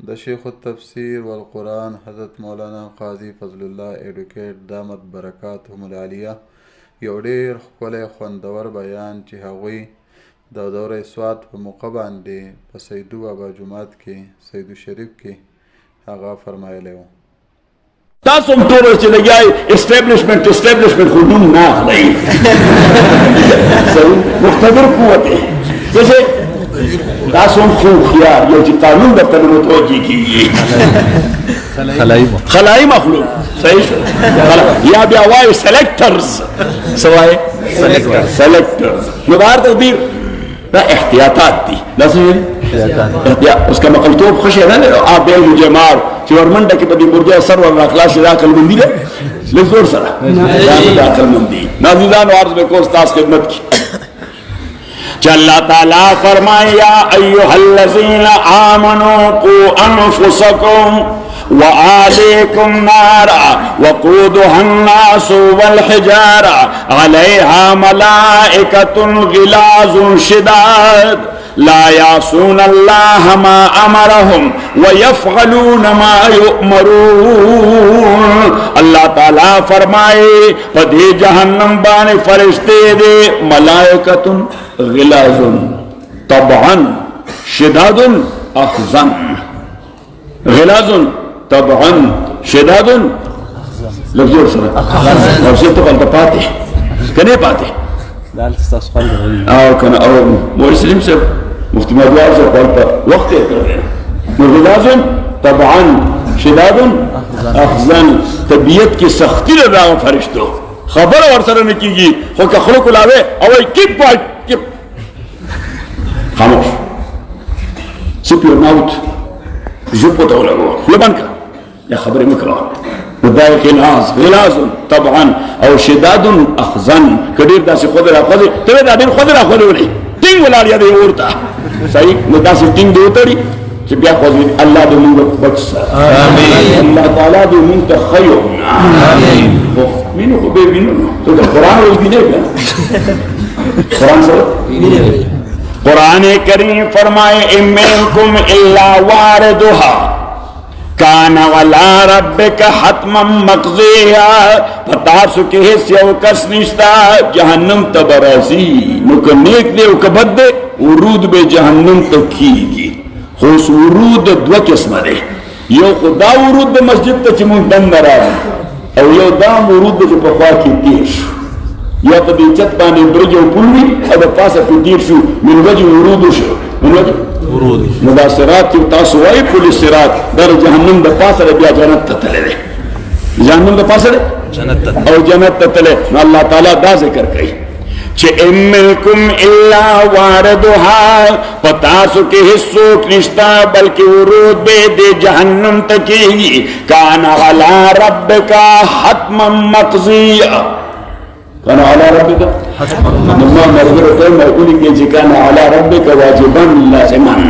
د شیخ التفسیر والقرآن حضرت مولانا قاضی فضل الله ایډوکیټ دامت برکاتهم العالیه یو ډیر ښکلی خوندور بیان چې هغوی د دوره سواد په موقع باندې په سیدو بابا جومات کې سیدو شریف کې هغه فرمایلی و. تاسو هم ټول چې لګیای اسټابلیشمنټ خو نوم نه اخلئ مقتدر قوت دی جیسے تاسو هم خو خیار یو چې قانون درته نه متوجه کېږي خلایي مخلوق صحیح شو یا بیا وایي سلیکټرز څه وایي سلیکټرز نو بهر تقدیر دا احتیاطات دي دا څه دي احتیاط اوس که مقلتوب ښه شی نه دی آب بیل جمار چې ورمنډه کې په دې برجه سر ور راخلاص شي دا عقلمندي ده لږ زور سره دا نه د عقلمندي نازیزانو عرض به کوم ستاسو خدمت کې چې الله تعالی فرمایا یا ایها الذین آمنوا قوا انفسکم وآلیکم نارا وقودها الناس والحجارة علیها ملائکة غلاظ شداد لا يعصون الله ما امرهم ويفعلون ما يؤمرون. اللہ تعالی فرمائے پدی جہنم بانے فرشتے دے ملائکۃ غلاظ طبعا شداد اخزن غلاظ طبعا شداد لفظور سر اور سے تو غلط پاتے کنے پاتے او کنا او مسلم سے مفتی مدوار سے قلتا وقت غلاظ طبعا شداد اخزن طبیعت کی سختی لدہ فرشتو خبر اور سر نے کی گی خو کہ خلق لاوے اوئی کیپ خاموش سپ یور ماؤت زپو تو لگو لبن کا یا خبر مکرو ودای غلاظ طبعا او شداد اخزن کډیر داسې خود را خود ته دا ډیر خود را خود ولي ټینګ ولاړ یا دی ورته صحیح نو داسې ټینګ دی وتړي چې بیا خو الله دې موږ بچ سره امين الله تعالی دې موږ ته خير امين مين خو به وینو ته قرآن وینې قرآن سره قرآن کریم فرمائے امنکم الا واردها کان ولا ربک حتما مقضیا پتاسو کے حصے او کس نشتا جہنم تبرازی نو که نیک دے او که بد دے ورود بے جہنم تکیگی خوص ورود دو قسم دے یو خدا ورود بے مسجد تا چی من دن نرازی او یو دام ورود بے جو پخوا کی تیش یا پا دی چت بانے برج او پلوی او دا پاسا پی تیر شو من وجه ورود شو من وجه ندا سرات کی تاسوائی پولی سرات در جہنم دا پاسا بیا جنت تتلے دے جہنم دا پاسا دے او جنت تتلے نا اللہ تعالیٰ دا ذکر کئی چھے املکم الا واردها پتاسو کے حصوں کرشتا بلکہ ورود بے دے جہنم تکی کانا علا ربکا حتما مقضیہ کانا علا ربکا نما مرگر قرم اقولی کے جی کانا علا ربکا واجبا لازمان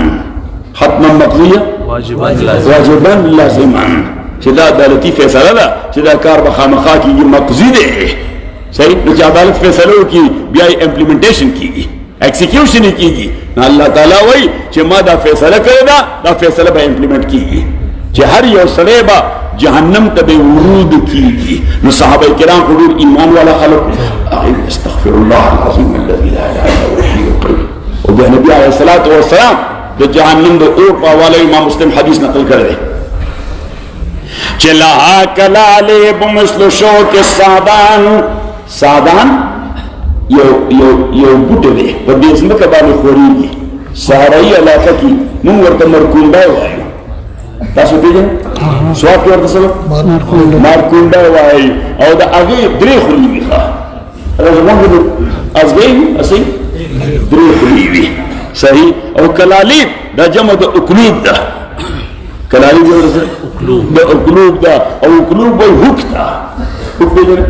حتما مقضیہ واجبا لازمان چدا عدالتی فیصلہ دا چدا کار بخامخا کی یہ مقضی دے صحیح نچہ عدالت فیصلوں کی بیائی امپلیمنٹیشن کی گی ایکسیکیوشن کی گی نا اللہ تعالیٰ وہی چہ ما دا فیصلہ کرے دا فیصلہ با امپلیمنٹ کی گی چہ ہر یو سڑے با جہنم تبے ورود کی گی نو صحابہ کرام حضور ایمان والا خلق استغفر اللہ العظیم الذی لا الہ الا هو الحی القیوم و بے نبی علیہ الصلوۃ والسلام دا جہنم دا اور پاوالا امام مسلم حدیث نقل کر رہے چلہا کلالے بمثل شوک سادان سادان یو بوٹے دے پر دیس میں کبانی خوری گی سہرائی علاقہ کی من ورطا مرکونڈا وائی تاسو پیجن سواب کی ورطا سبب مرکونڈا وائی او دا آگے دری خوری بھی خواہ از گئی اسی دری خوری بھی صحیح او کلالیب دا جمع دا اقلوب دا کلالیب دا اقلوب دا او اقلوب بای حک دا حک پیجن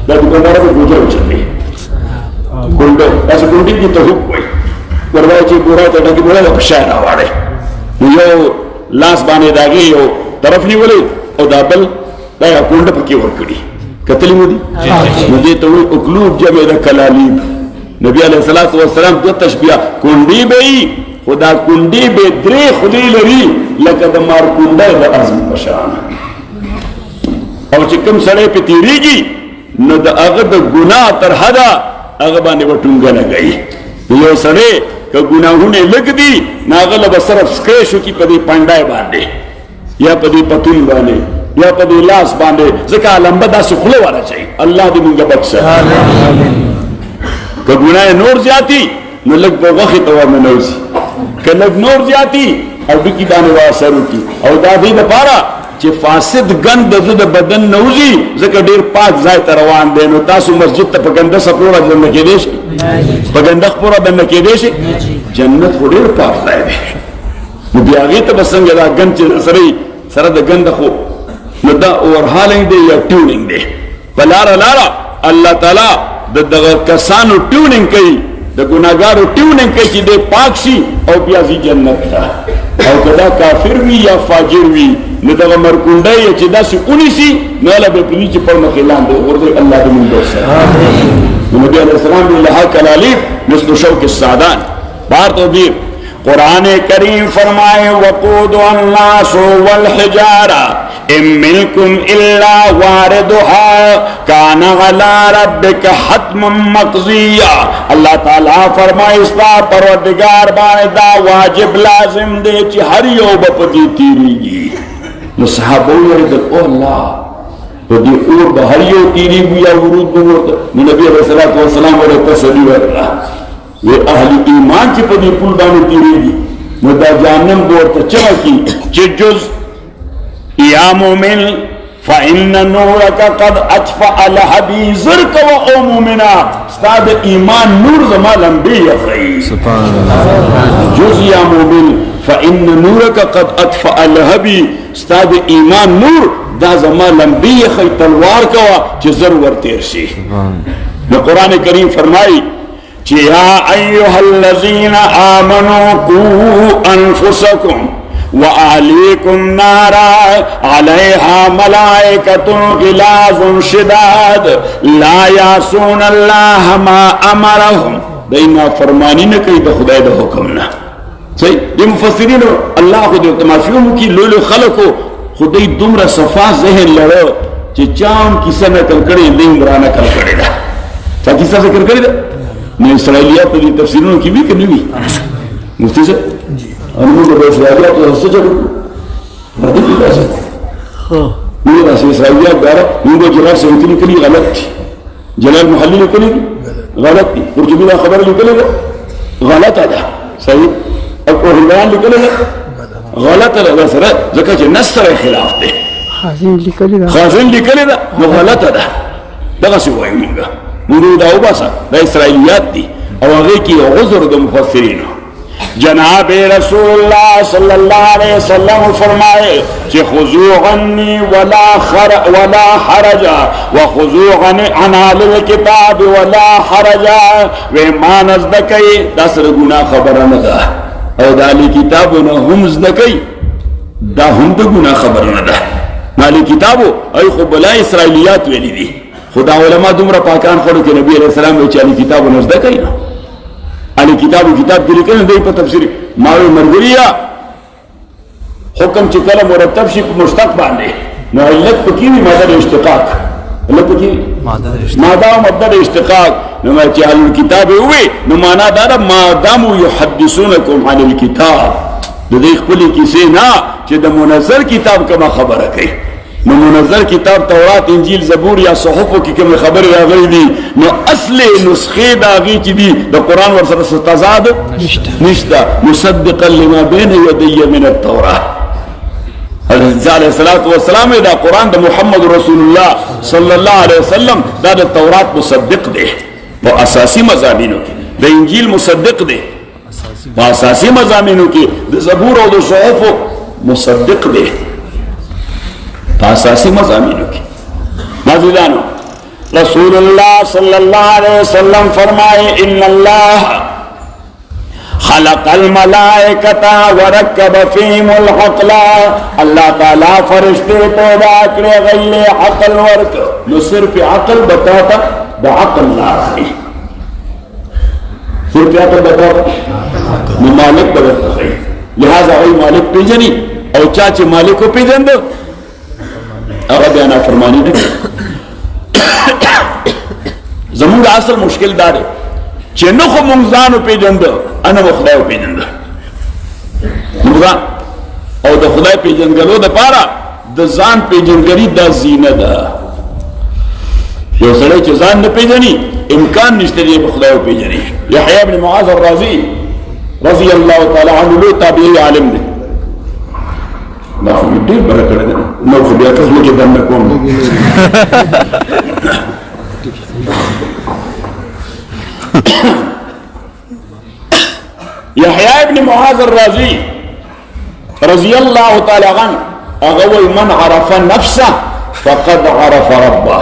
دا دکاندارا پر گوجہ اچھلے کنڈو ایسا کنڈی کی تو حق ہوئی وروائی چی پورا تا ڈاکی بولا دا پشاہ ناوارے یو لاس بانے داگی یو طرف نہیں بولے او دا بل دا یا کنڈا پکی ورکڑی قتلی مو دی مجھے تو ہوئی اقلوب جمع دا کلالیب نبی علیہ السلام دو تشبیہ کنڈی بئی خدا کندی به درې خولې لري لکه د مار کونډی د ازم په شان او چې کوم سړی پې تېرېږي نو د هغه د ګناه تر حده هغه باندې به ټونګه لګوي یو سړی که ګناهونه لږ دي نو هغه له به صرف سکریش وکړي په دې پنډی باندې یا په دې پتون باندې یا په دې لاس باندې ځکه لمبه داسې خوله واچوي الله دې مونږ بخښه که ګناه نور زیاتي نو لږ به غوښې ته ورننوځي که لږ نور زیاتي او ډوکي باندې به اثر وکړي او دا دې دپاره چې فاسد ګند د ده د بدن نه وځي ځکه ډېر پاک ځای ته روان دی نو تاسو مسجد ته په ګنده سپوره دننه کېدی شي په ګنده خپوره دننه کېدی شي جنت خو ډېر پاک ځای دی نو بیا هغې ته به څنګه دا ګند چې سره د ګنده خو نو دا اوورهالنګ دی یا ټیونینګ دی په لاره الله تعالی د دغه کسانو ټیونینګ کوي د ګناهګارو ټیونینګ کوي چې دی پاک شي او بیا ځي جنت ته او که دا کافر وي یا فاجر وي نو دغه مرکونډی چې داسې ونیسي نو هله به پلي چې پر مخې لاندې وغورځوي الله دې مونږ سره نو نبي علیه السلام لها کلالیب مثل شوک السعدان بار توبیر قرآن کریم فرمائے وقود الناس والحجارہ ان منکم الا واردها کان علی ربک حتما مقضیا اللہ تعالیٰ فرمائے استا پروردگار باندې دا واجب لازم دے چې هر یو بپدی تیریږي نو صحابه ویل او الله په دې اور به هر یو تیریږي یا ورود به ورته نو نبی علیہ الصلوۃ والسلام ورته تسلی ورکړه وی اهل ایمان چې په دې پول باندې تیریږي نو دا جهنم به ورته چغه کي چې جز یا مومن فإن نورك قد أطفأ لهبي زرك و مؤمنا استاد ایمان نور زما لمبي يخي سبحان الله جز یا مومن فإن نورك قد أطفأ لهبي استاد ایمان نور دا زما لمبي يخي تلوار کوا چې زر ورتیر شي نو قرآن کریم فرمایي يا أيها الذين آمنوا قوا أنفسكم وأهليكم نارا عليها ملائكة غلاظ شداد لا يعصون الله ما أمرهم دینا فرمانی نہ کئی دا خدای دا حکمنا صحیح یہ مفسرین اللہ خود معافیوں کی لولو خلقو خدای دمرا صفا ذہن لڑو چی چاہم کسا نکل کڑی دیں برا نکل کڑی دا چاہ کسا ذکر کڑی دا میں اسرائیلیات پر تفسیروں کی بھی کرنی بھی مفتی سے انہوں نے اسرائیلیات تو حصہ چلو مردی کی باسے مجھے باسے اسرائیلیات دارا ان کو جلال سنتی نکلی غلط تھی جلال محلی نکلی غلط تھی قرطبی دا خبر نکلے گا غلط آدھا صحیح اب قرآن نکلے گا غلط آدھا سرہ ذکر چھ نصر خلاف دے خازن لکلے دا غلط آدھا دغا سی ہوئی منگا منگو دا اوباسا دا اسرائیلیات دی او اغی کی غزر دا مفسرین جناب رسول اللہ صلی اللہ علیہ وسلم فرمائے کہ خضوع عنی ولا حرج وخضوع عن اہل الكتاب ولا حرج ویمان ازدکی دسر گناہ خبرن دا او دا اہل کتابنا هم ازدکی دا هم دا گناہ خبرن دا اہل کتابو ای خب بلا اسرائیلیات ویلی دی خدا علماء دمرا پاکان خورو کہ نبی علیہ السلام ویچے اہل کتابو نزدکی نا اہل کتاب کی لکھنے دے پر تفسیر ماوی مرگریہ حکم چکل مرتب شی مشتق باندے نو علت پکیوی مادر اشتقاق علت پکیوی مادہ و مدر اشتقاق نو میں چی اہل کتاب ہوئے نو مانا دارا مادامو یحدثونکم عن الکتاب دو دیکھ پلی کسی نا چی دا منظر کتاب کما خبر رکھے نو منظر کتاب تورات انجیل زبور یا صحفو کی کم خبر راغی دی نو اصل نسخے دا آگی چی دی دا قرآن ورسر ستازاد نشتا مصدقا لما بین یدی من التورات حضرت علیہ السلام دا قرآن دا محمد رسول اللہ صلی اللہ علیہ وسلم دا دا تورات مصدق دے وہ اساسی مضامینوں کی دا انجیل مصدق دے وہ اساسی مضامینوں کی دا زبور و دا صحفو مصدق دے اساسی مضامینوں کی معززانو رسول اللہ صلی اللہ علیہ وسلم فرمائے ان اللہ خلق الملائکۃ ورکب فیہم العقل اللہ تعالیٰ فرشتے پیدا کرے غیل عقل ورک نو صرف عقل بتاتا دا عقل لا رہی صرف عقل بتاتا نو مالک به درته ښیي. لہذا هغوی مالک پېژني او چا چې مالک وپېژنده هغه بیا نافرماني نه کوي. زمونږ اصل مشکل دا دی چې نه خو مونږ ځان وپېژنده نه به خدای وپېژنده. مونږ ځان او د خدای پېژندګلو دپاره د ځان پېژندګري دا زینه ده. یو سړی چې ځان نه پېژني امکان نشته دی به خدای وپېژني. یحیی بن معاذ الرازي رضی الله تعالی عنه لوی تابعی عالم دی. دا خو مې ډېر بره کړی دی نور خو بیا قسمه کې دنده کوم. یحیی بن معاذ الرازي رضی الله تعالی عنه هغه وایي من عرف نفسه فقد عرف ربه.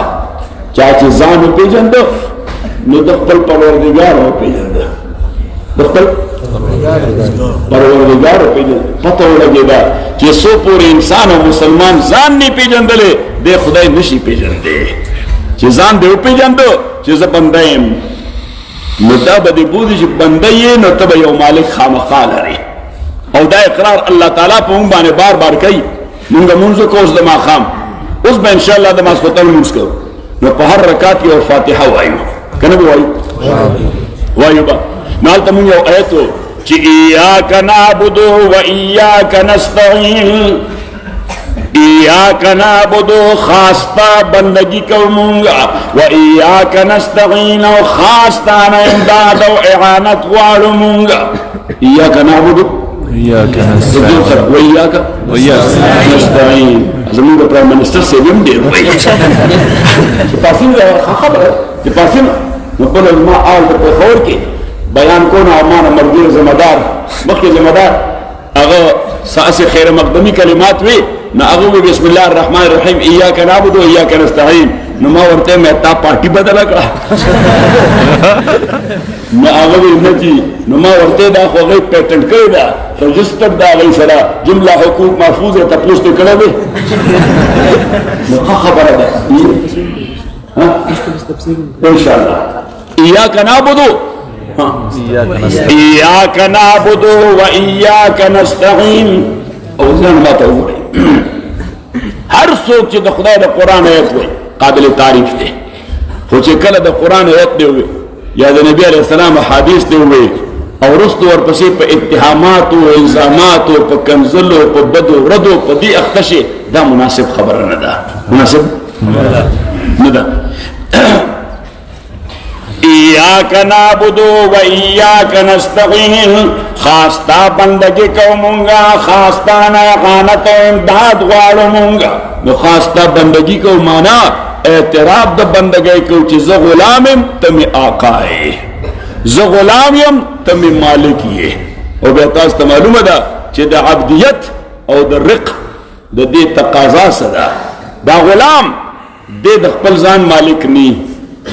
چا چې ځان وپېژنده نو د خپل پروردګار وپېژنده. د خپل پروردګار وپېژنده. پته ولګېده چې څو پورې انسان او مسلمان ځان نه پېژندلی دی خدای نشي پېژندی. چې ځان دې وپېژنده چې زه بنده یم نو دا به دې بوځي چې بنده یې نو ته به یو مالک خامخا لرې. او دا اقرار الله تعالی په موږ باندې بار بار کوي. مونږ مونځ کوو اوس د ماښام اوس به انشاءالله د ماسخوتن مونځ کوو نو په هر رکعت یو فاتحه وایو که نه به وایو وایو به نو هلته مونږ یو آیت و چې ایاک نعبد و ایاک نستعین. ایاک نعبد خاص تا بندگی کو مونږ و ایاک نستعین او خاص تا نه امداد او اعانت غواړو مونږ. ایاک نعبد إياك نستعين وإياك نستعين. زمونږ پرایم منسټر صاحب هم ډېر وایي چې پاسین خبره چې پاسین نو بل علما اول د پېښور کې بیان کونه او ما نه ملګري ذمه دار مخکې ذمه دار هغه ساسې خیر مقدمي کلمات وي نو هغه وایي بسم الله الرحمن الرحیم ایاک نعبد و ایاک نستعین. نو ما ورته مې تا پارټي بدله کړه نو هغه وایي نه جي نو ما ورته دا خو هغوی پیټنټ کړې ده رجسټر د هغوی سره جمله حقوق محفوظ یې تپوس دې کړی دی نو ښه خبره ده انشاءالله. ایاک نعبد ایاک نعبد و ایاک نستعین. او ځان ماته وګورئ هر څوک چې د خدای د قرآن آیت وایي قابل تعریف دی خو چې کله د قرآن آیت دی وایي یا د نبی علیه السلام حدیث دی وایي او وروسته ورپسې په اتهاماتو الزاماتو په کنځلو په بدو ردو په دې اخته شي دا مناسب خبره نه ده. مناسب نه ده. ایاک نعبد و ایاک نستعین. خاص تا بندگی کو مونږه خاص تا نه اعانت او امداد غواړو مونږه. نو خاص تا بندگی کو معنا اعتراف د بندګۍ کو چې زه غلام یم ته مې آقا یې زه غلام یم ته مې مالک یې. او بیا تاسو ته معلومه ده چې د عبدیت او د رق د دې تقاضا څه ده. دا غلام دې د خپل ځان مالک نی.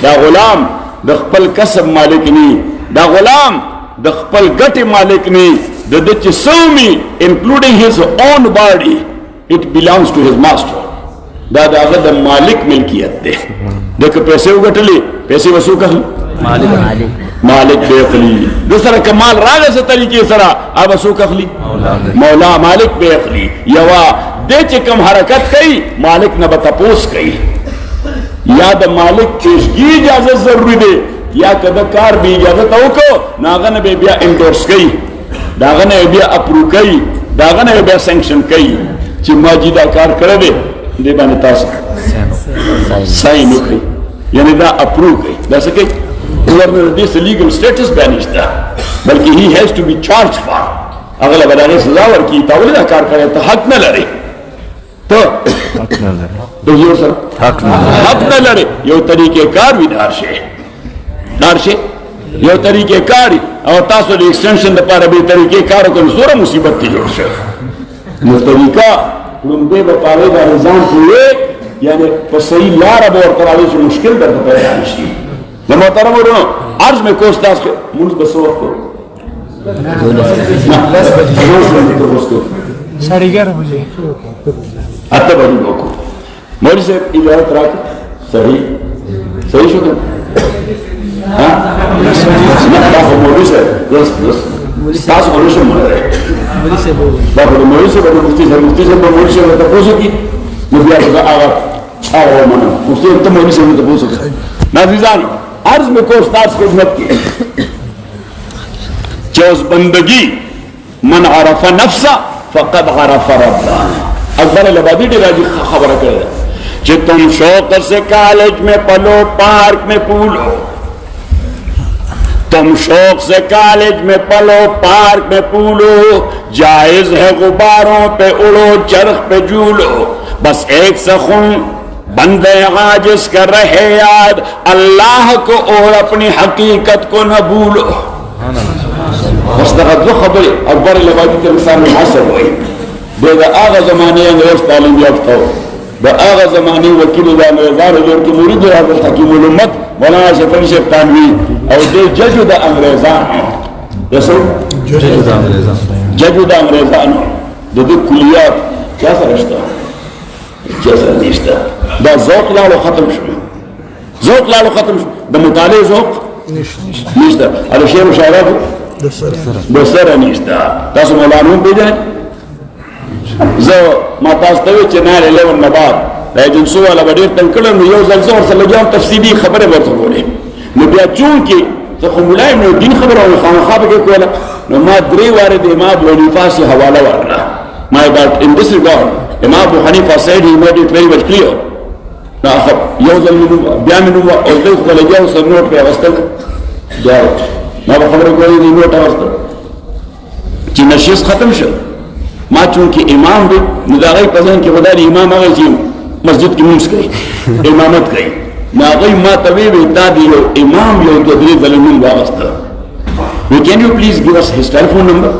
دا غلام د خپل کسب مالک نی. دا غلام د خپل ګټې مالک نی. د دې چې سومي انکلوډینګ هیز اون باډي اٹ belongs to his master. دا داغه د مالک ملکیت ده. دغه پیسې وګټلې پیسې وسو کړل مالک به اخلي. د سره کمال راغی څه طریقې سره اب وسو کړلی مولا مالک به اخلي. یوا د چې کوم حرکت کوي مالک نه به تپوس کوي. یا د مالک پیشگی اجازه ضروری ده یا کده کار به اجازه تو کو ناغه نه بیا انډورس کوي داغه نه بیا اپروو کوي داغه نه بیا سانکشن کوي چې ما جی دا کار کړی دی دې باندې تاسو ساين وکړي یعنی دا اپروو کوي دا څه کوي ورنه دې لیګل سټیټس باندې ده بلکې هی هاز ټو بی چارج فار اغلب باندې سزا ورکړي تا ولې دا کار کوي ته حق نه لري ته حق نه لري دوی سره حق نه لري یو طریقې کار وی دارشه یو طریقې کاری او تاسو د ایکسټنشن لپاره به طریقې کار کوم زوره مصیبت ته جوړ شي نو طریقہ لومبه په پاره د نظام کوی یعنی په صحیح لار به ورته راځي چې مشکل درته پیدا شي نو محترم ورونو عرض مې کوم تاسو موږ به څه وخت साढ़े 11 बजे आते बजे को मोदी से इजाजत राख सही सही शुक्र हाँ मोदी से बस تاسو ورو شو مړه دا په مولوی سره د مفتي سره په مولوی سره تاسو کې نو بیا دا هغه منه مفتي ته مولوی سره تاسو کې نازیزان عرض میں کو استاد خدمت کی چوز بندگی من عرف نفسا فقد عرف ربا اکبر العبادی ڈی راجی خبر کرے کہ تم شوق سے کالج میں پلو پارک میں پولو تم شوق سے کالج میں پلو پارک میں پولو جائز ہے غباروں پہ اڑو چرخ پہ جولو بس ایک سخن بندے عاجز کر رہے یاد اللہ کو اور اپنی حقیقت کو نہ بھولو مستقد دو خبر اکبر العبادی کے مثال میں حاصل ہوئی بے دا آغا زمانے انگریز تعلیم یافتہ ہو دا آغا زمانے وکیل دا انگریزان دور کی مرید حضرت حکیم الامت مولانا شفیع شیخ تانوی اور دے ججو دا انگریزان جسو ججو دا انگریزان دو کلیات کیا سرشتا جیسا نیشتا دا ذوق لالو ختم شو ذوق لالو ختم شو دا مطالعه ذوق نیشتا ادو شعر و شاعرات بسر نیشتا تاسو مولانون بیدن زو ما تاستوی چه نال 11 نباد دا جنسو والا بدیر تنکلن یو زلزو ورسا لگیام تفصیلی خبر ورسا بولے نو بیا چون کی زخو ملائم نو دین خبر ہوئی خانخواب کے کولا نو ما دری وارد امام ونیفا سے حوالہ ورنا my God in this regard Imam Abu Hanifa said he made it very much clear now يوزن منه بيعمل منه او ذلك ولا جاوز النوت في أغسطل جاوز ما بخبره كوي دي نوت أغسطل چی نشیز ختم شد ما چونکہ امام دے نداغی پسند کے بداری امام آگئی چی مسجد کی منس گئی امامت گئی ناغی ما طبیب اتادی یو امام یو تدریز ظلمون باغسطل can you please give us his telephone number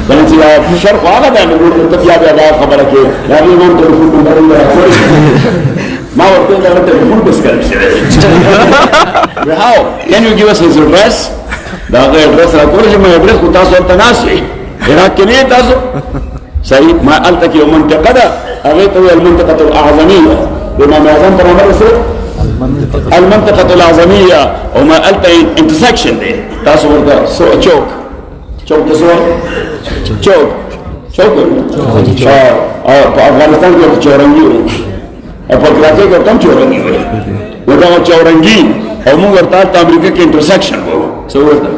بلنسی آپ شرق آگا دا نگوڑ تبیاب آگا خبر ہے یعنی امام تلیفون نمبر اللہ ما ورطے دا تلیفون بس کرک شده how can you give us his address دا اگر address را کورش میں address کو تاسو التناسی عراق کے نہیں تاسو صحیح ما قلتا کی منطقہ دا اغیتو المنطقة الأعظمية امام اعظم پر عمر رسول المنطقة الأعظمية وما قلت intersection دي تاسو ورده چوک چوک تصور چوک چوک افغانستان کے چورنگی ہوئی پاکستان کے کم چورنگی ہوئی ودا چورنگی اور مو ورتا امریکہ کے انٹرسیکشن ہو سو ورتا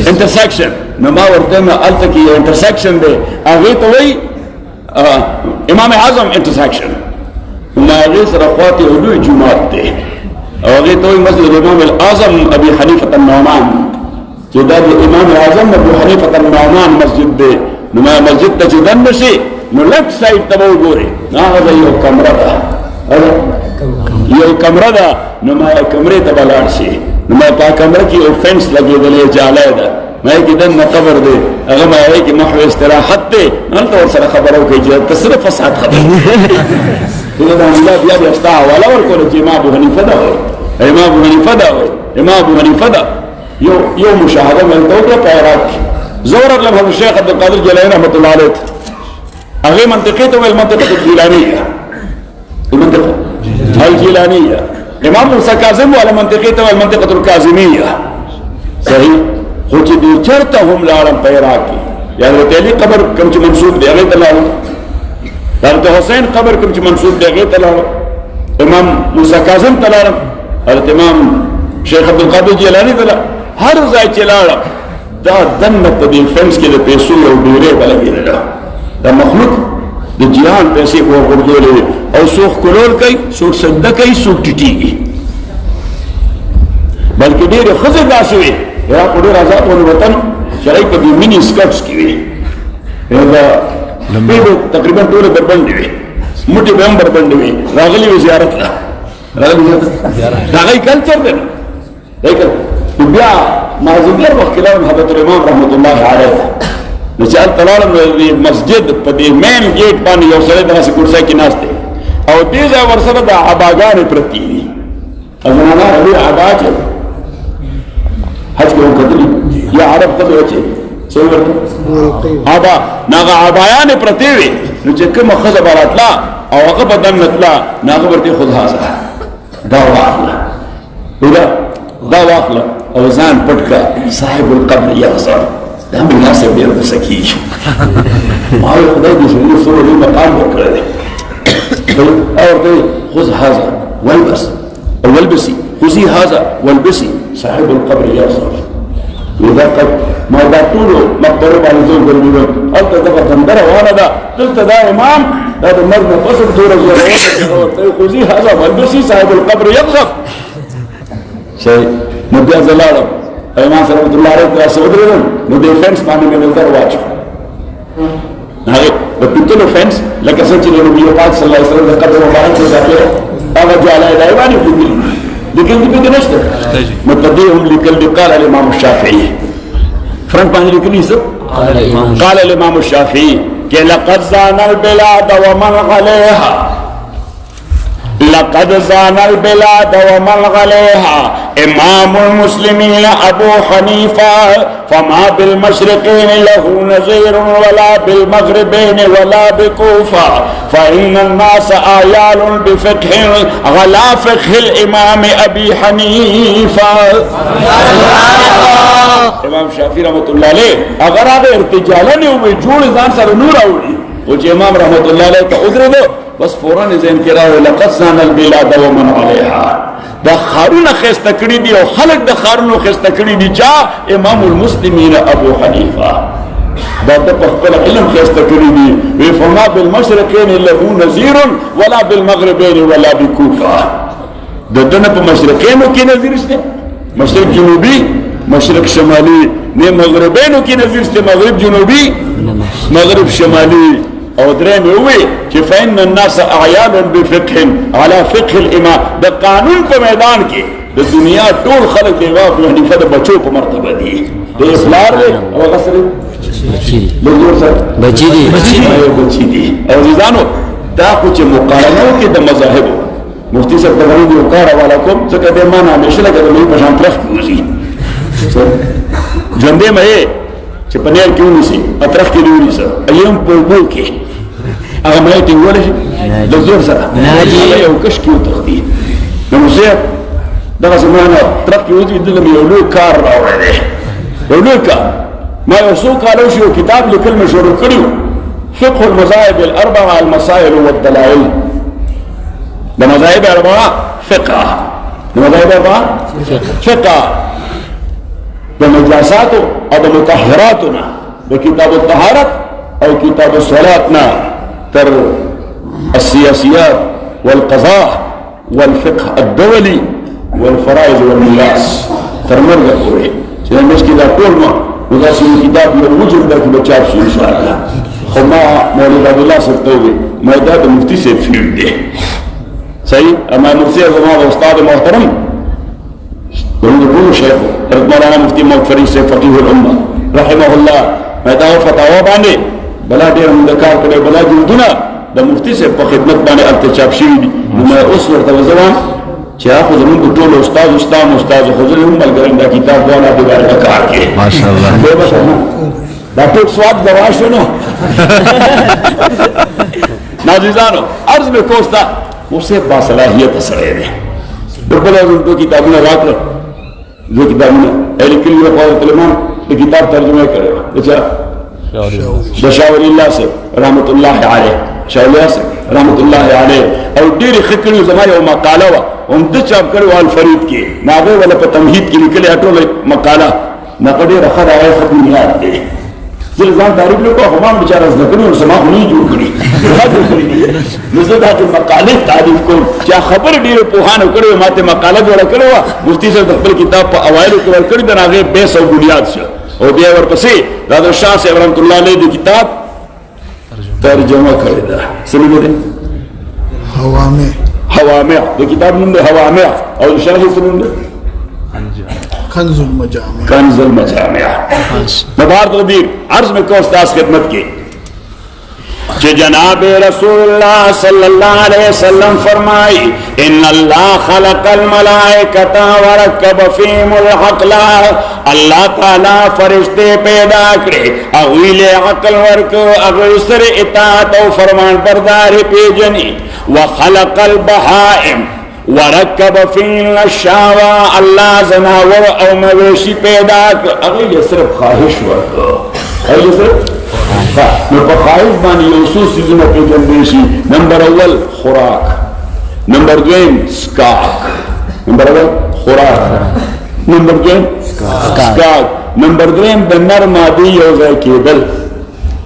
انٹرسیکشن نما ورتے میں قلت کی انٹرسیکشن دے اگے تو وہی امام اعظم انٹرسیکشن ناغیس رخوات علوی جماعت دے اوگی توی مسجد امام الاعظم ابی حنیفة النعمان جداد امام الاعظم ابی حنیفة النعمان مسجد دے نما مسجد تا چدن نشی نو لیفٹ سائڈ تباو گوری ناغذا یو کمرہ دا یو کمرہ دا نما کمرے تبا لارشی نما پا کمرہ کی او فینس لگی دلے جالے دا میں کی دن قبر دے اگر میں آئے کی محو استراحت دے نلتا ورسر خبروں کی جد تصرف فساد خبر امام بیا بیا استا حوالا ورکول چې امام ابو حنیفه دا وای امام ابو حنیفه دا وای امام ابو حنیفه دا یو مشاهده ملته وکړه په عراق کې زور الله الشيخ عبد القادر جیلانی رحمۃ اللہ علیہ هغه منطقه ته ویل منطقه الجیلانیه المنطقه الجیلانیه امام موسی کاظم ولا منطقه ته ویل منطقه الکاظمیه صحیح خو چې دې چرته هم لاړم په عراق کې یعنی وتعلی قبر کوم چې منسوب دی هغه ته لاړم حضرت حسین قبر کم چی منصوب دے گئے تلارم امام موسیٰ کاظم تلارم حضرت امام شیخ عبدالقادر جیلانی تلارم ہر زائی چلارم دا دنت دی فنس کے دے پیسو یا ڈیرے بلگی لگا دا مخلوق دا جیان پیسے کو گردو لے اور سوخ کلول کئی سوخ صدہ کئی سوخ ٹٹی گئی بلکہ دیر خزر داسوئے یا قدر آزاد ہونے وطن شرعی پا دی منی سکرٹس کی ہوئی پیدو تقریباً طول بربندی ہوئی موٹی بہم بربندی ہوئی راغلی ہوئی زیارت لا راغلی کلچر دینا لیکن تو بیا معذبیر وقت کلام حضرت امام رحمت اللہ علیہ نچال تلالم مسجد پا دی مین گیٹ پانی یو سرے دنا سے کرسائی کی ناس دے او دیزا ورسر دا عباگان پرتی دی ازنانا ربی عباگ ہے حج کے ہم قدلی یا عرب قدر وچے آبا ناغا عبایان پرتیوی نو چه کم خزا براتلا او اغا بدن نتلا ناغا برتی خود حاصل دا واخلا دا واخلا او ځان پټ کا صاحب القبر یغزر دا مې ناسې ډېر غوسه کېږي ما ویل خدای دې زموږ سره لوی مقام ورکړی دی او ورته خذ هذا والبس او والبسي خذي هذا والبسي صاحب القبر یغزر ودا قد ما دا ټول مقبره باندې ځو ګرځول البته دغه تندره وانه ده دلته دا امام دا د مرګ نه پس دوره ځوړه ورته خذي هذا والبسي صاحب القبر یغزر شي نو بیا زلاړم امام صلی الله علیه وسلم سودرل نو د فنس باندې مې نظر واچو هغه د پیټلو فنس لکه څنګه چې نبی پاک صلی الله علیه وسلم د قبر مبارک ته ځکه هغه جعل ایوانی کوي لیکن دې په نشته متديهم لكل قال الامام الشافعي فرنك باندې لیکلي څه قال الامام الشافعي کہ لقد زان البلاد ومن عليها لقد زان البلاد ومن عليها امام المسلمين ابو حنيفه فما بالمشرقين له نظير ولا بالمغربين ولا بكوفه فان الناس عيال بفقه على فقه الامام ابي حنيفه امام شافعي رحمت الله علیه اگر هغه ارتجاله نه وي جوړ ځان سره نور اوري او چې امام رحمت الله علیه ته ودرېدو بس فوراً ذهن کې راوي لقد زان البلاد ومن عليها دا خارونه خسته کړی دي او خلک د خارونو خسته کړی دي چا امام المسلمین ابو حنیفه دا د خپل علم خسته کړی دي وی فما بالمشرقین له نذیر ولا بالمغربین ولا بکوفه د دنه په مشرقینو کې نذیر شته مشرق جنوبي مشرق شمالي نه مغربینو کې نذیر شته مغرب جنوبي مغرب شمالي او درې مې وې چې فإن الناس اعيان بفقه على فقه الامام د قانون په میدان کې د دنیا ټول خلک د امام ابو حنیفه د بچو په مرتبه دي د افلار او غسر بچی دي او ځانو دا خو چې مقارنه کې د مذاهبو مفتی صاحب د غوړي یو کار والا کوم څنګه د معنا همیشه لکه د لوی په شان طرف کوزي ژوندې مې چې پنیر کې ونیسي اطرف کې ونیسه ايام په بول کې هغه مې ته وله د زور سره نه یو کش کې وتخدي نو زه دا زمانه طرف کې ودی د یو لوی کار راوړل یو لوی کار ما یو څو کالو شو کتاب لیکل مشهور کړیو فقه المذاهب الاربعه المسائل والدلائل د مذاهب اربعه فقه د مذاهب اربعه فقه د نجاسات او د مطهراتنا د کتاب الطهارت او کتاب الصلاه تر السياسيات والقضاء والفقه الدولي والفرائض والميراث تر مرګ پورې چې مشکله ټول ما وداسې کتاب یو وجود د بچاو شي ان شاء الله خو ما مولوی عبد الله سرتوي ما دا د مفتي سیف فیلډ دی صحیح اما مفتي زموږ استاد محترم ونقول شيخ مولانا مفتي موت فريد سے فقيه الامه رحمه الله ما دا فتاوا باندې بلا ډیر مذکر کړي بلا جلدونه د مفتي سے په خدمت باندې التچاب شي نو اوس ورته وځم چې هغه زموږ ټول استاد خو زه هم ملګری دا کتاب والا د کار کې ماشاءالله دا ټول سواد درواشنو نازیزانو عرض میں کوستا اسے باصلاحیت سره ده دغه لازم ته کتابونه راکړه جو کتابونه لیکلي او طالبان د کتاب ترجمه کړو اچھا شاول الله سے رحمت الله علیه شاول الله سے رحمت الله علیه او ډیر خکړو زما یو مقاله و هم د چاپ کړو الفرید کې ناغه ولا په تمهید کې لیکلي ټول مقاله نقدې راخره راي ختمیات دي ځل تعریف له کوه هم بچاره ځکه سما خو نه جوړ کړی نو زه دا مقاله تعریف کوم چې خبر ډیره په هانو کړو ماته مقاله جوړ کړو مفتی صاحب خپل کتاب په اوایل کې ور کړی دغه بیس او بنیاد شو او بیا ورپسې راځو شاه صاحب رحمت الله علیه د کتاب ترجمه کړی دا سمې ده حوامع د کتاب نوم ده حوامع او شاه صاحب نوم ده کنز المجامع مبارک غبیر عرض میں کو استاد خدمت کی کہ جناب رسول اللہ صلی اللہ علیہ وسلم فرمائی ان اللہ خلق الملائکۃ ورکب فیہم العقل اللہ تعالی فرشتے پیدا کرے اغویل عقل ورک اغویسر اطاعت و فرمان برداری پیجنی وخلق البہائم ورکب فیل الشاوا اللہ زناور او مویشی پیدا کر اگلی صرف خواہش ورکو اگلی صرف نو پا خواہش بانی یوسو سیزن پی جنبیشی نمبر اول خوراک نمبر دویم سکاک نمبر اول خوراک نمبر دویم سکاک نمبر دویم د نر مادی یوزای کېدل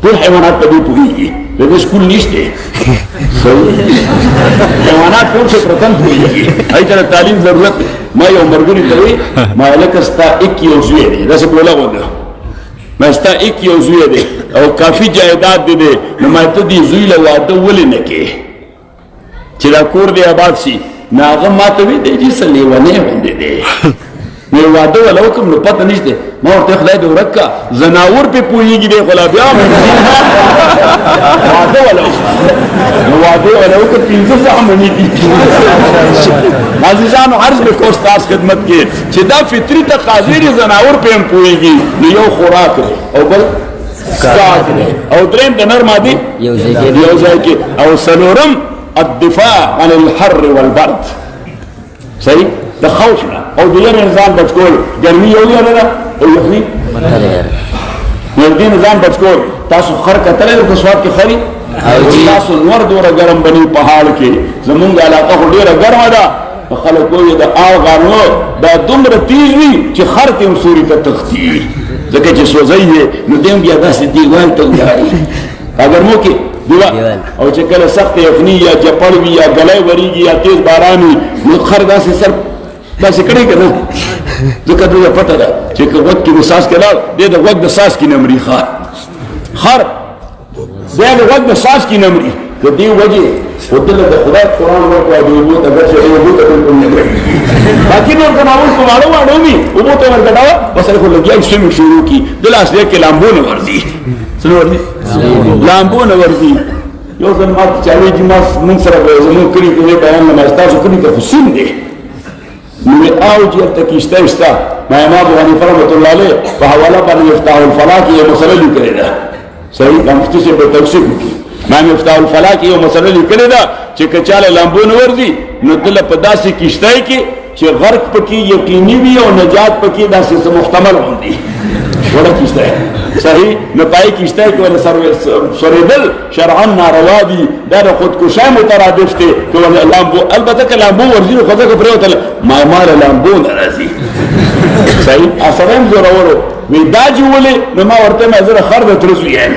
ټول حیوانات په دې پوهېږي د دې سکول نشته حیوانات ټول فطرتاً پوهېږي هغې ته د تعلیم ضرورت دی ما یو ملګري ته وایي ما لکه ستا ایک یو زوی دی داسې بوله غوندې ما ستا ایک یو زوی دی او کافي جایداد دی دی نو ما ته دې زوی له واده ولې نه کې چې دا کور دی آباد شي نو هغه ما ته وایي دی چې څه لیونی غوندې دی نو واده ولا وکم نو پته نشته ما ورته خدای دې ورکا زناور په پوېږي دی خلا بیا واده ولا وکم پینځه زعمني دي عزیزانو عرض به کو استاد خدمت کې چې دا فطری تقاضې دي زناور په پوېږي نو یو خوراک او بل سکاک او دریم د نر مادي یو ځای کې او سلورم الدفاع عن الحر والبرد صحیح د خوف نه او د یو نظام بچکول ګرمي یو نه ده او یخني یو دې نظام بچکول تاسو خر کتلې د سواد کې خري او تاسو نور دوره ګرم بني په حال کې زمونږ علاقه خو ډیره ګرمه ده خلک وایي د آو غانو دا دومره تیز وي چې خر ته هم سوري ته تختی ځکه چې سوځي نو دیم بیا داسې دیوال ته وایي اگر مو کې دیوال او چې کله سخت یخني یا چپړ وي یا ګلای وریږي یا تیز باران وي نو خر داسې سر داسې کړی که نه ځکه دغه پته ده چې که غوږ کې د ساس کې لاړ دی د غوږ د ساس کې نه مري خر دی د غوږ د ساس کې نه مري د دې وجې خو دله د خدای قرآن ورکړه د اوبو ته اګر چې اوبو ته بالکل نه کړي باقي نور که ناول په واړه واړه وي اوبو ته ورګډاوه بس هغه خو لګیا سویمنګ شروع کړي د لاس دی کې لامبو نه ورځي څه نه ورځي لامبو نه ورځي یو ځل ما چاوي چې ما مونږ سره زمونږ کلي کې بیان نه ستاسو کلي ته خو سیند دی نو او چې تکیشته استا ما امام ابو حنیفه رحمۃ اللہ علیہ په حواله باندې مفتاح الفلاح کې یو مسله لیکلې ده صحیح دا مفتي سے په توصیف کې ما مفتاح الفلاح کې یو مسله لیکلې ده چې کچاله لامبو نه ورځي نو دله په داسې کیشته کې چې غرق پکې یقیني وي او نجات پکې داسې محتمل وندي وړه کیشته صحیح نه پای کیشته کې ولا سریدل شرعا ناروا دي دا د خودکشي مترادف دي که ولا لامبو البته که لامبو ورځي خو ځکه پریوتل ما مال لامبو ناراضي صحیح اصلم زورورو وی دا جوړلې نو ما ورته ما زره خر د ترزو یې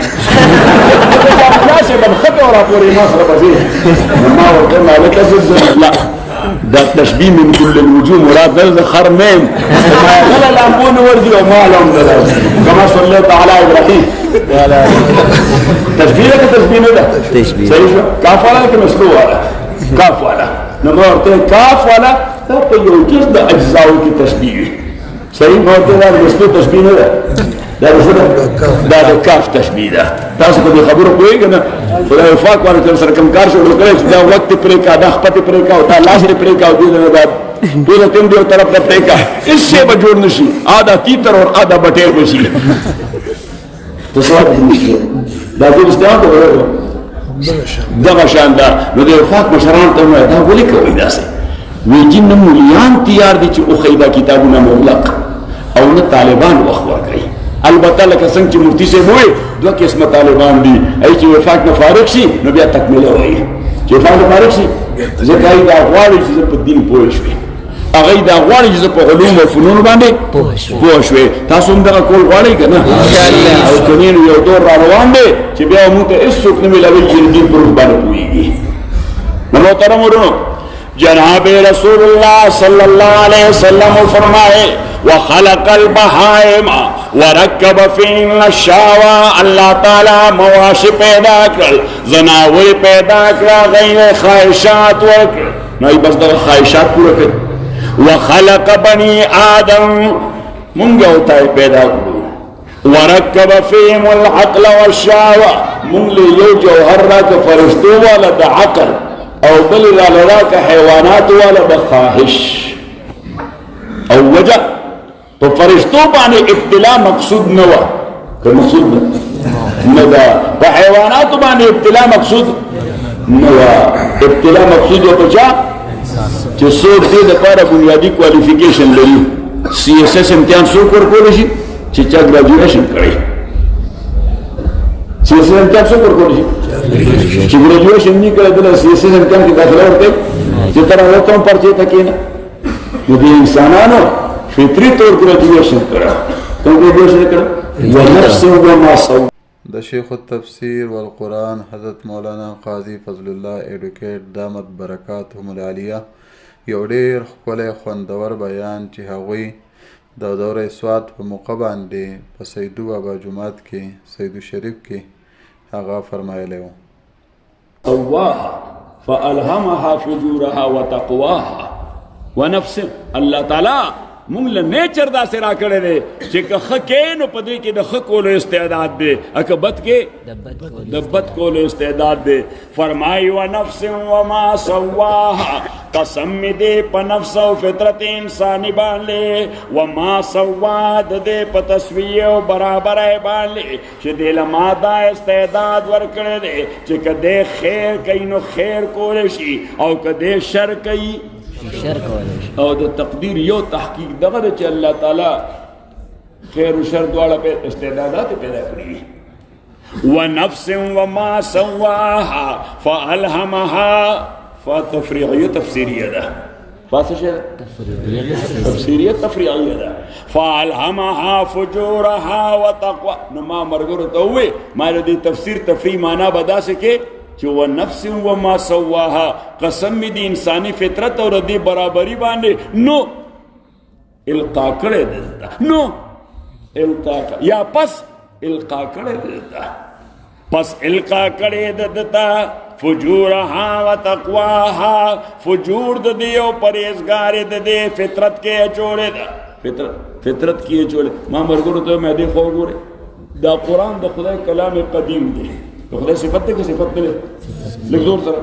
خلاصې بل خطه ورا پورې ما سره بځي ما ورته ما لکه لا دا تشبيه من كل الوجوه مراد ده خر مين ولا لامبون وردي وما لهم دلال كما صليت على ابراهيم تشبيه لك تشبيه ده تشبيه صحيح كاف ولا لك مسلوب ولا كاف ولا نمرت كاف ولا تقول جزء اجزاء کی تشبيه صحیح نورته دا مسلوب تشبيه نه ده دا د کاف تشبيه ده تاسو په خبرو کوئ کنه خدای وفاق ورکړي سره کوم کار شروع کړی دا وخت پرې کا د خپل پرې کا او تا لاس پرې کا او دې نه بعد ټول تم دې طرف ته پرې کا اس سے بجوړ نشي آدھا تیتر اور آدھا بټیر بشي تاسو دا دې ستاسو ته ورته دا شاندار نو د وفاق مشران ته دا ولي کوي داسې وی جن مولیان تیار دي چې او خیدا کتابونه مغلق او نه طالبان وخت ورکړي البته لکه څنګه چې مفتی صاحب وایي دوه قسمه طالبان دي ای چې وفاق نه فارغ شي نو بیا تکمیله وایي چې وفاق نه فارغ شي ځکه ای دا غواړي چې په دین پوه شي هغه دا غواړي چې په علوم او فنون باندې پوه شي تاسو هم دا کول غواړئ کنه ان شاء الله او کني یو دور را روان دي چې بیا موږ ته هیڅ نه ملوي چې دین پر باندې پوهیږي نو محترم ورونو جناب رسول اللہ صلی اللہ علیہ وسلم فرمائے وخلق البہائم ورکب فین الشاوا اللہ تعالی مواشی پیدا کر زناوی پیدا کر غیر خواہشات ورکر نہیں بس دا خواہشات پورا کر وخلق بنی آدم منگا ہوتا ہے پیدا کرو ورکب فیم العقل والشاوا منگلی یو جوہر را که فرشتو والا دا عقل او بل را که حیوانات والا بخواهش او وجہ تو فرشتو بانے ابتلا مقصود نوا کہ مقصود ندا پا حیوانات بانے ابتلا مقصود نوا ابتلا مقصود و پچا چې څوک دې دپاره بنیادي کوالیفیکیشن لري CSS امتحان څوک ورکولی شي چې چا ګراجویشن کړی CSS امتحان څوک ورکولی شي چې ګراجویشن نه کړی دله CSS امتحان کې داخله ورکوي چې ته راوته هم پرچې ته کښېنه نو دې انسانانو فطري طور ګراجویشن کړه کوم ګراجویشن کړه ونفس وما سوى د شیخ التفسیر والقرآن حضرت مولانا قاضي فضل الله ایډوکیټ دامت برکاتهم العالیه یو ډېر ښکلی خوندور بیان چې هغوی د دوره سواد په موقع باندې په سیدو بابا جومات کې سیدو شریف کې هغه فرمایلی و سواها فالهمها فجورها وتقواها ونفس الله تعالی مونږ له نیچر داسې را کړی دی چې که ښه کې نو په دې کې د ښه کولو استعداد دی که بد کې د بد کولو استعداد دی فرمایي و نفس وما سواها قسم می دې په نفس او فطرت انساني باندې وما سوا د دې په تسویه او برابرۍ باندې چې دې له ما دا استعداد ورکړی دی چې که دې خیر کوي نو خیر کولی شي او که دې شر کوي او د تقدیر یو تحقیق دغه ده چې الله تعالی خیر و شر دواړه په استعدادات پیدا کړي ونفس وما سواها فالهمها فتفریعیه تفسیریه ده تفسیریه تفریعیه ده فالهمها فجورها وتقوا نو ما مرګرو ته وې ما د تفسیر تفریع معنا به داسې کې چې و نفس و ما سواها قسم می دی انسانی فطرت اور دی برابری باندې نو القا کړه دتا نو القا یا پس القا کړه دتا پس القا کړه دتا فجورها وتقواها فجور د دی او پرهیزګار د دی فطرت کې جوړه ده فطرت کې جوړه ما مرګورو ته مې دی خو ګوره دا قران د خدای کلام قدیم دی خدا صفت ده که صفت نه لږ زور سره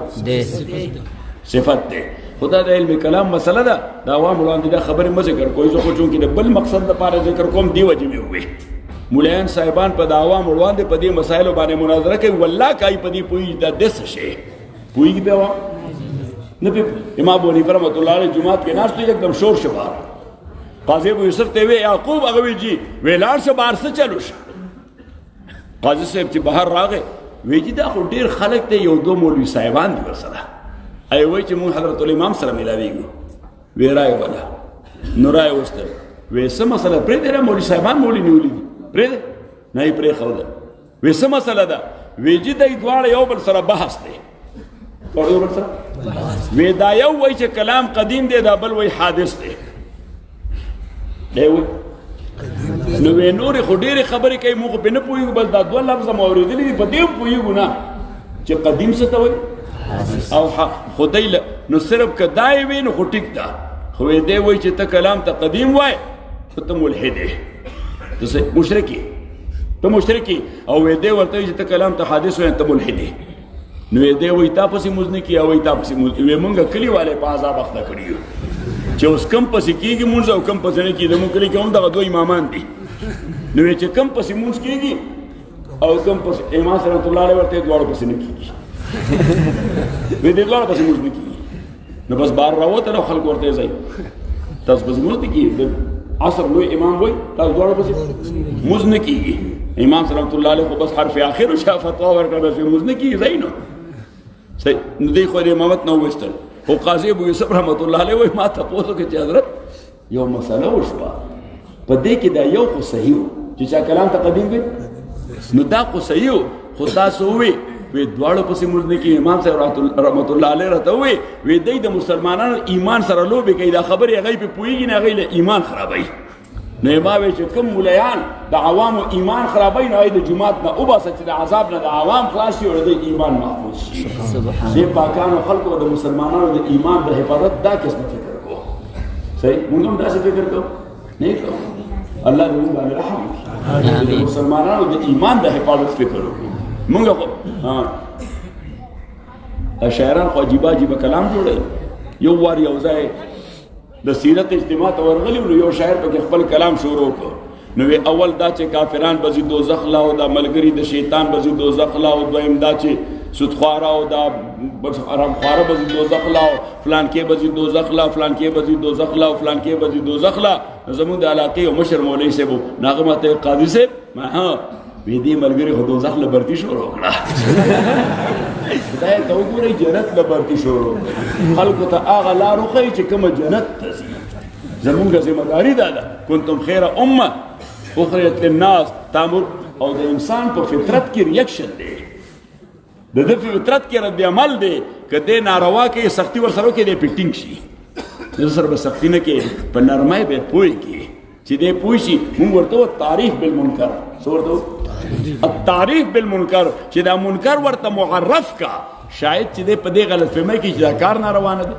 صفت ده خدا د علم کلام مسله ده د عوامو وړاندې دا خبرې مه ذکر کوئ زه خو چونکې د بل مقصد دپاره ذکر کوم دې وجې مې ووې مولایان صاحبان په د عوامو وړاندې په دې مسایلو باندې مناظره کوي والله کایي په دې پوهېږي دا د څه شی پوهېږي بیا عوام نه پوهېږي امام ابو حنیفه رحمت الله علیه جومات کې ناست دی یکدم شور شو بهر قاضي ابو یوسف ته وی یعقوب هغه وی جي وی لاړ شه بهر څه چلو شه قاضي صاحب چې بهر راغی وی چې دا خو ډېر خلک دی یو دو مولوي صاحبان دي ورسره ای وایي چې مونږ حضرت الامام سره میلاویږو وی رایې وله نو رایې وستل وی څه مسله پرېږدی مولوي صاحبان مولوي نیولي دي پرېږدی نه یې پرېښوده وی څه مسله ده وی چې دی دواړه یو بل سره بحث دی یو بل سره وی دا یو وایي چې کلام قدیم دی دا بل وایي حادث دی دی وایي نو وی نورې خو ډېرې خبرې کوي موږ پې نه پوهېږو بس دا دوه لفظه مو اورېدلي دي په دې هم پوهېږو نه چې قدیم څه ته وایي او خدای نو صرف که دا یې وي نو خو ټیک ده خو دی وایي چې ته کلام ته قدیم وایې خو ته ملحد یې ته مشرک یې ته مشرک یې او دی ورته وایي چې ته کلام ته حادث وایې ته ملحد یې نو دی وایي تا پسې مونځ نه کړي او وایي تا پسې مونځ وایي مونږ کلي والے په عذاب اخته کړي یو چې اوس کم پسې کېږي مونځ او کم پسې نه کېږي زموږ کلي کې هم دغه دوه امامان دي نو چې کم پسې مونځ کېږي او کم پسې امام رحمت الله علیه ورته دواړو پسې نه کېږي وایي دې دواړو پسې مونځ نه کېږي نو بس بهر راووتل او خلک ورته ځئ تاسو پسې مونځ نه کېږي عصر لوی امام وایي تاسو دواړو پسې مونځ نه کېږي امام رحمت الله علیه خو بس حرف آخر شاه فتوا ورکړه بس مونځ نه کېږي ځئ نو نو دی خو د امامت نه وویستل خو قاضي ابو یوسف رحمت الله علیه وایي ما تپوس وکړه چې حضرت یو مسله وشوه په دې کې دا یو خو صحیح و چې چا کلام ته قدیم وي نو دا خو صحیح و خو تاسو ووایي وی دواړو پسې مونځ نه کېږي امام صاحب رحمت الله علیه راته ووایي وی دی د مسلمانانو ایمان سره لوبې کوي دا خبرې هغوی پې پوهېږي نه هغوی له ایمان خرابوي نو ما وی چې کوم ملیان د عوامو ایمان خرابوي نو هغوی د جومات نه وباسه چې د عذاب نه د عوام خلاص شي او د ایمان محفوظ شي دې پاکانو خلکو د مسلمانانو د ایمان د حفاظت دا قسم فکر کوو صحیح مونږ هم داسې فکر کوو نه کوو الله دې موږ باندې رحم وکړي د مسلمانانو د ایمان د حفاظت فکر وکړو مونږ خو شاعران خو عجیبه عجیبه کلام جوړوي یو وار یو ځای د سیرت اجتماع ته ورغلي نو یو شاعر پکې خپل کلام شروع کړ نو اول دا چې کافران به ځي دوزخ لا او دا ملګري د شیطان به ځي دوزخ لا او دویم دا چې سود خواره او دا حرام خواره بزی دوزخ لا فلان کې بزی دوزخ لا فلان کې بزی دوزخ لا فلان کې بزی دوزخ لا زمون د علاقې او مشر مولوی صاحب ناغه ماته قاضي صاحب ما ها وی دې ملګری خو دوزخ له برتی شروع کړه خدای ته وګورئ جنت له برتی شروع خلکو ته هغه لارو ښیي چې کومه جنت ته ځي زمونږ ذمہ داري دا ده کنتم خیر امه اخرجت للناس تامر او د انسان په فطرت کې ریاکشن دی د دې فطرت کې رد عمل دی کله ناروا کې سختی ور سره کې دی پټینګ شي د سر به سختی نه کې په نرمۍ به پوي کې چې دې پوي شي موږ ورته تعریف بالمنکر ورته التعریف بالمنکر چې دا منکر ورته معرف کا شاید چې دې په دې غلط فهمي کې چې دا کار ناروا نه دی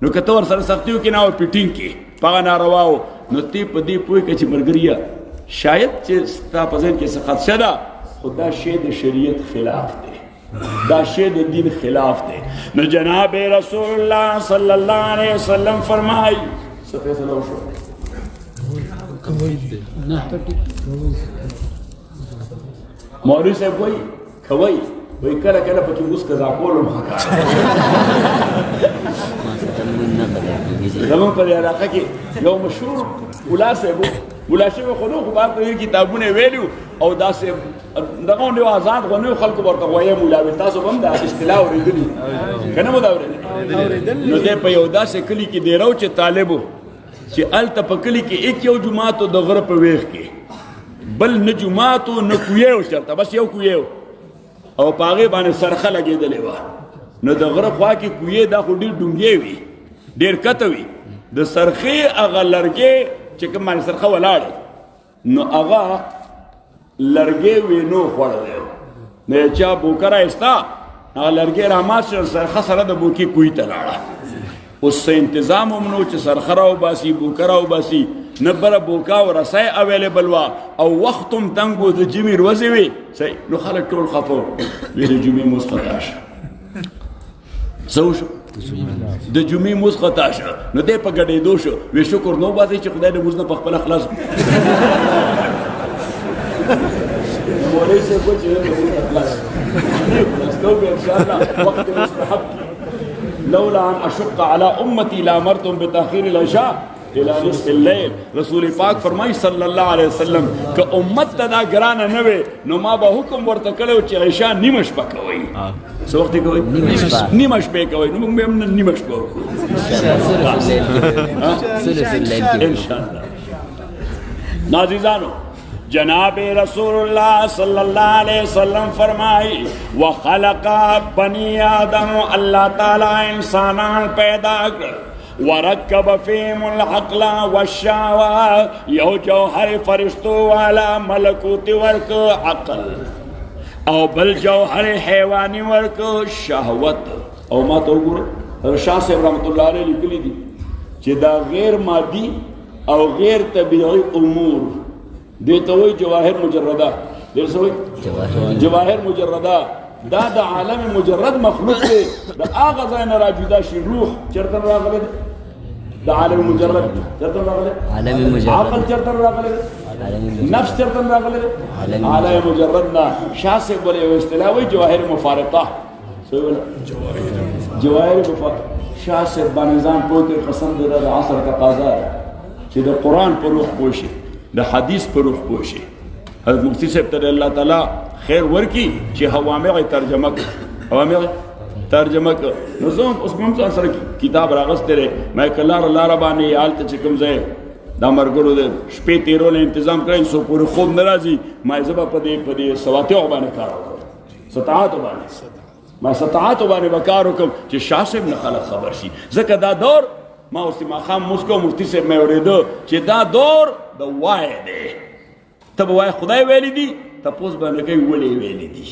نو کته ور سره سختیو کې نه او پټینګ کې پاغه نارواو نو تی په دې پوي کې چې مرګریا شاید چې ستا په ځین کې څه خدشه ده خدا شی د شریعت خلاف دی دا شی د دین خلاف دی نو جناب رسول الله صلی الله علیه وسلم فرمایي څه فیصله وشو مولوی صاحب وایي کوي وایي کله کله پکې اوس قضا کولم زمون په علاقه کې یو مشهور مولا صاحب مولا شوی خو نو خو باندې کتابونه ویلو او داسې دغه نو آزاد غونو خلکو ورته وایي مولا وي تاسو هم دا اصطلاح اوریدلی کنه مو دا اوریدل نو دې په یو داسې کلی کې دی راو چې طالبو چې الته په کلی کې یو جماعت د غره په ویخ کې بل نه جماعت نه کویو چرته بس یو کویو او پاغه باندې سرخه لګېدلې و نو د غره خوا کې کوی دا خو ډېر ډونګې وي ډېر کته وي د سرخې هغه لرګې چې کوم باندې سرخه ولاړې نو هغه لرګې وي نو خوړلی نه چا بوکه رایسته هغه لرګې رامات شو سرخه سره د بوکې کوی ته لاړه اوس انتظام هم نو چې سرخه راوباسي بوکه راوباسي نه بله بوکه او رسۍ اویلیبل وه او وخت هم تنګ و د جمعې ورځې وې صحیح نو خلک ټول خفه وي د جمعې مونځ خطا شه څه وشو د جمعې مونځ خطا شه نو دی په ګډېدو شو وی شکر نو باسئ چې خدای د مونځ نه په خپله خلاص مولوي صاحب وایي چې خلاص کوو انشاءالله وقت مستحب لولا ان اشق على امتي لامرتم بتاخير العشاء الى نصف الليل رسول پاک فرمای صلی الله علیه وسلم که امت ته دا ګرانه نه وي نو ما به حکم ورته کړی چې عشاء نیمه شپه کوئ څه وخت کوئ نیمه شپه کوئ نو موږ به هم نیمه شپه وکړو انشاءالله نازیزانو جناب رسول اللہ صلی اللہ علیہ وسلم فرمائی وخلق بنی آدم اللہ تعالی انسانان پیدا کر ورکب فیم العقل والشاوہ یو جوہر فرشتو والا ملکوتی ورک عقل او بل جوہر حیوانی ورک شہوت او ما تو گورو شاہ صاحب رحمت اللہ علیہ لکلی دی چی دا غیر مادی او غیر طبیعی امور دیتا ہوئی جواہر مجردہ دیتا ہوئی جواہر مجردہ دا دا عالم مجرد مخلوق دے دا آغا زین را جدا شی روح چرتن را غلے دے دا عالم مجرد چرتن را غلے عقل چرتن را غلے دے نفس چرتن را غلے دے عالم مجرد نا شاہ سے بولے وہ اصطلاح ہوئی جواہر مفارقہ سوئی بولا جواہر مفارقہ شاہ سے بانظام پوکر قسم دے دا عصر کا قاضا ہے چی دا قرآن پر روح پوشی دا حدیث پر روح پوشی حضرت مفتی صاحب تر اللہ تعالی خیر ورکی چی حوامع ترجمہ کر حوامع ترجمہ کر نظام اس ممتان سر کتاب راغستے رہے میں کلار اللہ ربانی آلتا چکم زے دا مرگرو دے شپے تیروں نے انتظام کریں سو پوری خوب نرازی میں زبا پدے سواتیوں بانے کارو کر ستعاتو بانے میں ستعاتو بانے بکارو کم چی شاہ صاحب نخلق خبر شی زکر دا دور ما اسی ماخام مسکو مفتی صاحب میں اوریدو چی دا دور دا وائے دے تب وائے خدای ویلی دی تپوس بانکای ولی ویلی دی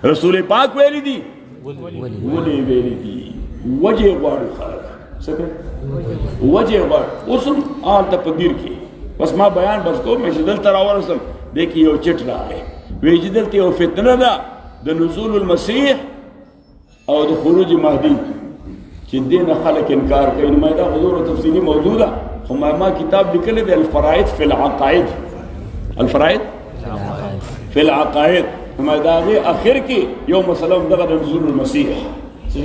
رسول پاک ویلی دی ولی ویلی دی وجہ غوارو خلق سکر وجہ غوارو اسم آل تا پدیر کی بس ما بیان بس کو میں شدل تراور اسم دیکھی یو چٹ رہا ہے وی جدل تی یو فتنہ دا دا نزول المسیح او دا خروج مہدی چی دین خلق انکار کئی نمائدہ حضور و تفصیلی موجود ہے ما کتاب لکھلے دے الفرائد فی العقائد الفرائد فی العقائد ما داغه اخر کې یو مسله دغه نزول المسیح څه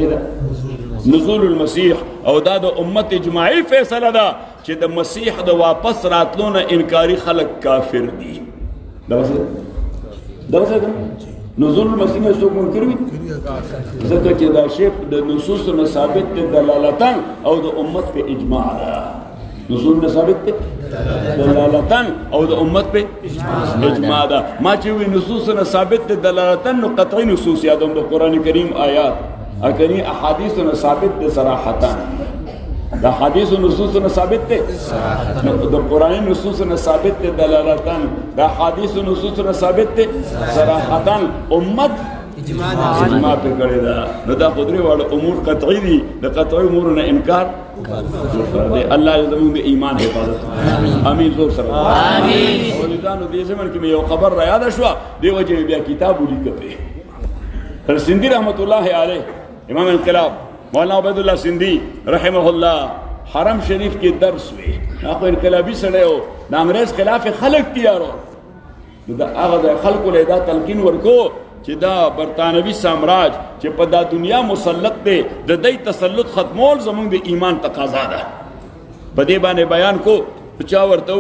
نزول المسیح او دا د امت اجماعي فیصله ده چې د مسیح د واپس راتلو نه انکاری خلق کافر دي. دا څه نزول المسیح نه څوک منکر وي ځکه چې دا شی د نصوص نه ثابت دي دلالتاً او د امت په اجماع ده. نزول نه ثابت دي دلالتاً او د امت په اجماع ده. ما چې وی نصوص نه ثابت دي دلالتاً نو قطعي نصوص یادوم د قران کریم آیات اکنی احادیث نه ثابت دي صراحتاً. دا حدیث و نصوص نه ثابت دي د قرآنی نصوص نه ثابت دي دلالتاً. دا حدیث و نصوص نه ثابت دي صراحتاً. امت اجماع پہ کړی دا نو دا خدای واړه امور قطعی دي د قطعی امور نه انکار دی. الله زموږ د ایمان حفاظت امین زور سره امین. ولدانو دې زمن کې یو خبر را یاد شو دی وجه بیا کتاب ولیکه پر سندی رحمت الله علیه امام انقلاب مولانا عبید الله سندی رحمه الله حرم شریف کې درس وی اخو انقلابی سره و د انګريز خلاف خلق تیارو دا هغه خلکو له دا تلقین ورکو چې دا برطانوي سامراج چې په دا دنیا مسلط دی د دې تسلط ختمول زموږ د ایمان تقاضا ده. په دې باندې بیان کو چا ورته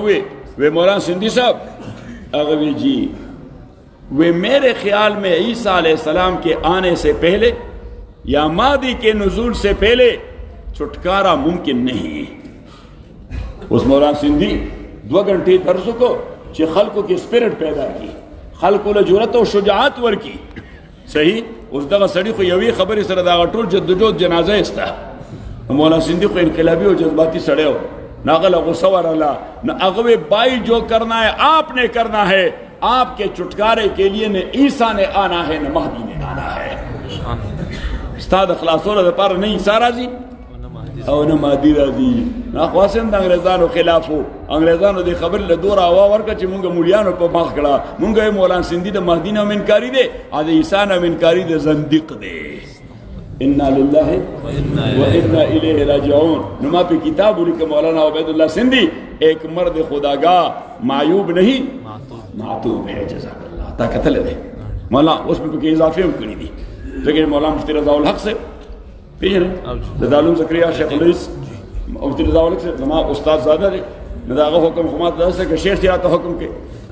وی مولانا سندی صاحب هغه وی جی وہ میرے خیال میں عیسیٰ علیہ السلام کے آنے سے پہلے یا مادی کے نزول سے پہلے چھٹکارا ممکن نہیں. اس مولانا سندھی 2 گھنٹے درس کو چې خلقو کې سپیرٹ پیدا کی خلقو له جرأت او شجاعت ورکی. صحیح اوس دغه سړی خو یوې خبرې سره دا ټول جدوجہد جنازه استا. مولانا سندھی خو انقلابی او جذباتی سړی و ناغله غصه ورلا نو هغه بھائی جو کرنا ہے آپ نے کرنا ہے. آپ کے چھٹکارے کے لیے نہ عیسیٰ نے آنا ہے نہ مہدی نے آنا ہے. استاد خلاصولو لپاره نه عیسی راځي او نه مهدي راځي. نو خاصم د انګريزانو خلافو انګريزانو د خبر له دور هوا ورکړه چې مونږ مولیانو په مخ کړه مونږ مولانا سندھی د مهدي نه منکاری دي ا د عیسی نه منکاری د زنديق دي. انا لله وانا الیه راجعون. نو ما په کتاب لیکه مولانا عبید الله سندھی ایک مرد خداگاہ معیوب نہیں معتوب ہے. جزاک اللہ طاقت لے مولا اس میں کوئی اضافے ہم کری دی لیکن مولانا مفتی رضا الحق سے پیجنے دالوم زکریا شیخ الرئیس مفتی رضا الحق سے زما استاد زادہ دے نداغه حکم خمات داسته که شیخ تیراته حکم کې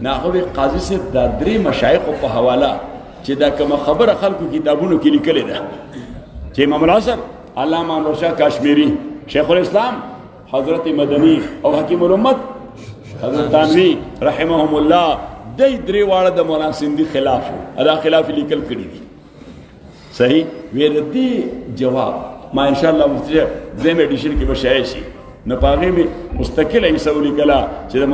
ناغه قاضی سے دا درې مشایخ په حواله چې دا کوم خبره خلکو کتابونو کې لیکل ده چې امام الحسن علامه انور شاه کاشمیری شیخ الاسلام حضرت مدنی او حکیم الامت حضرت تانوی رحمهم الله دای درې واړه د مولانا سندھی خلاف ادا خلاف لیکل کړی دي. صحیح ویر دی جواب ما ان شاء الله مفتی زم ایڈیشن کې بشای شي نه پاغي می مستقل ایسه ولیکلا چې د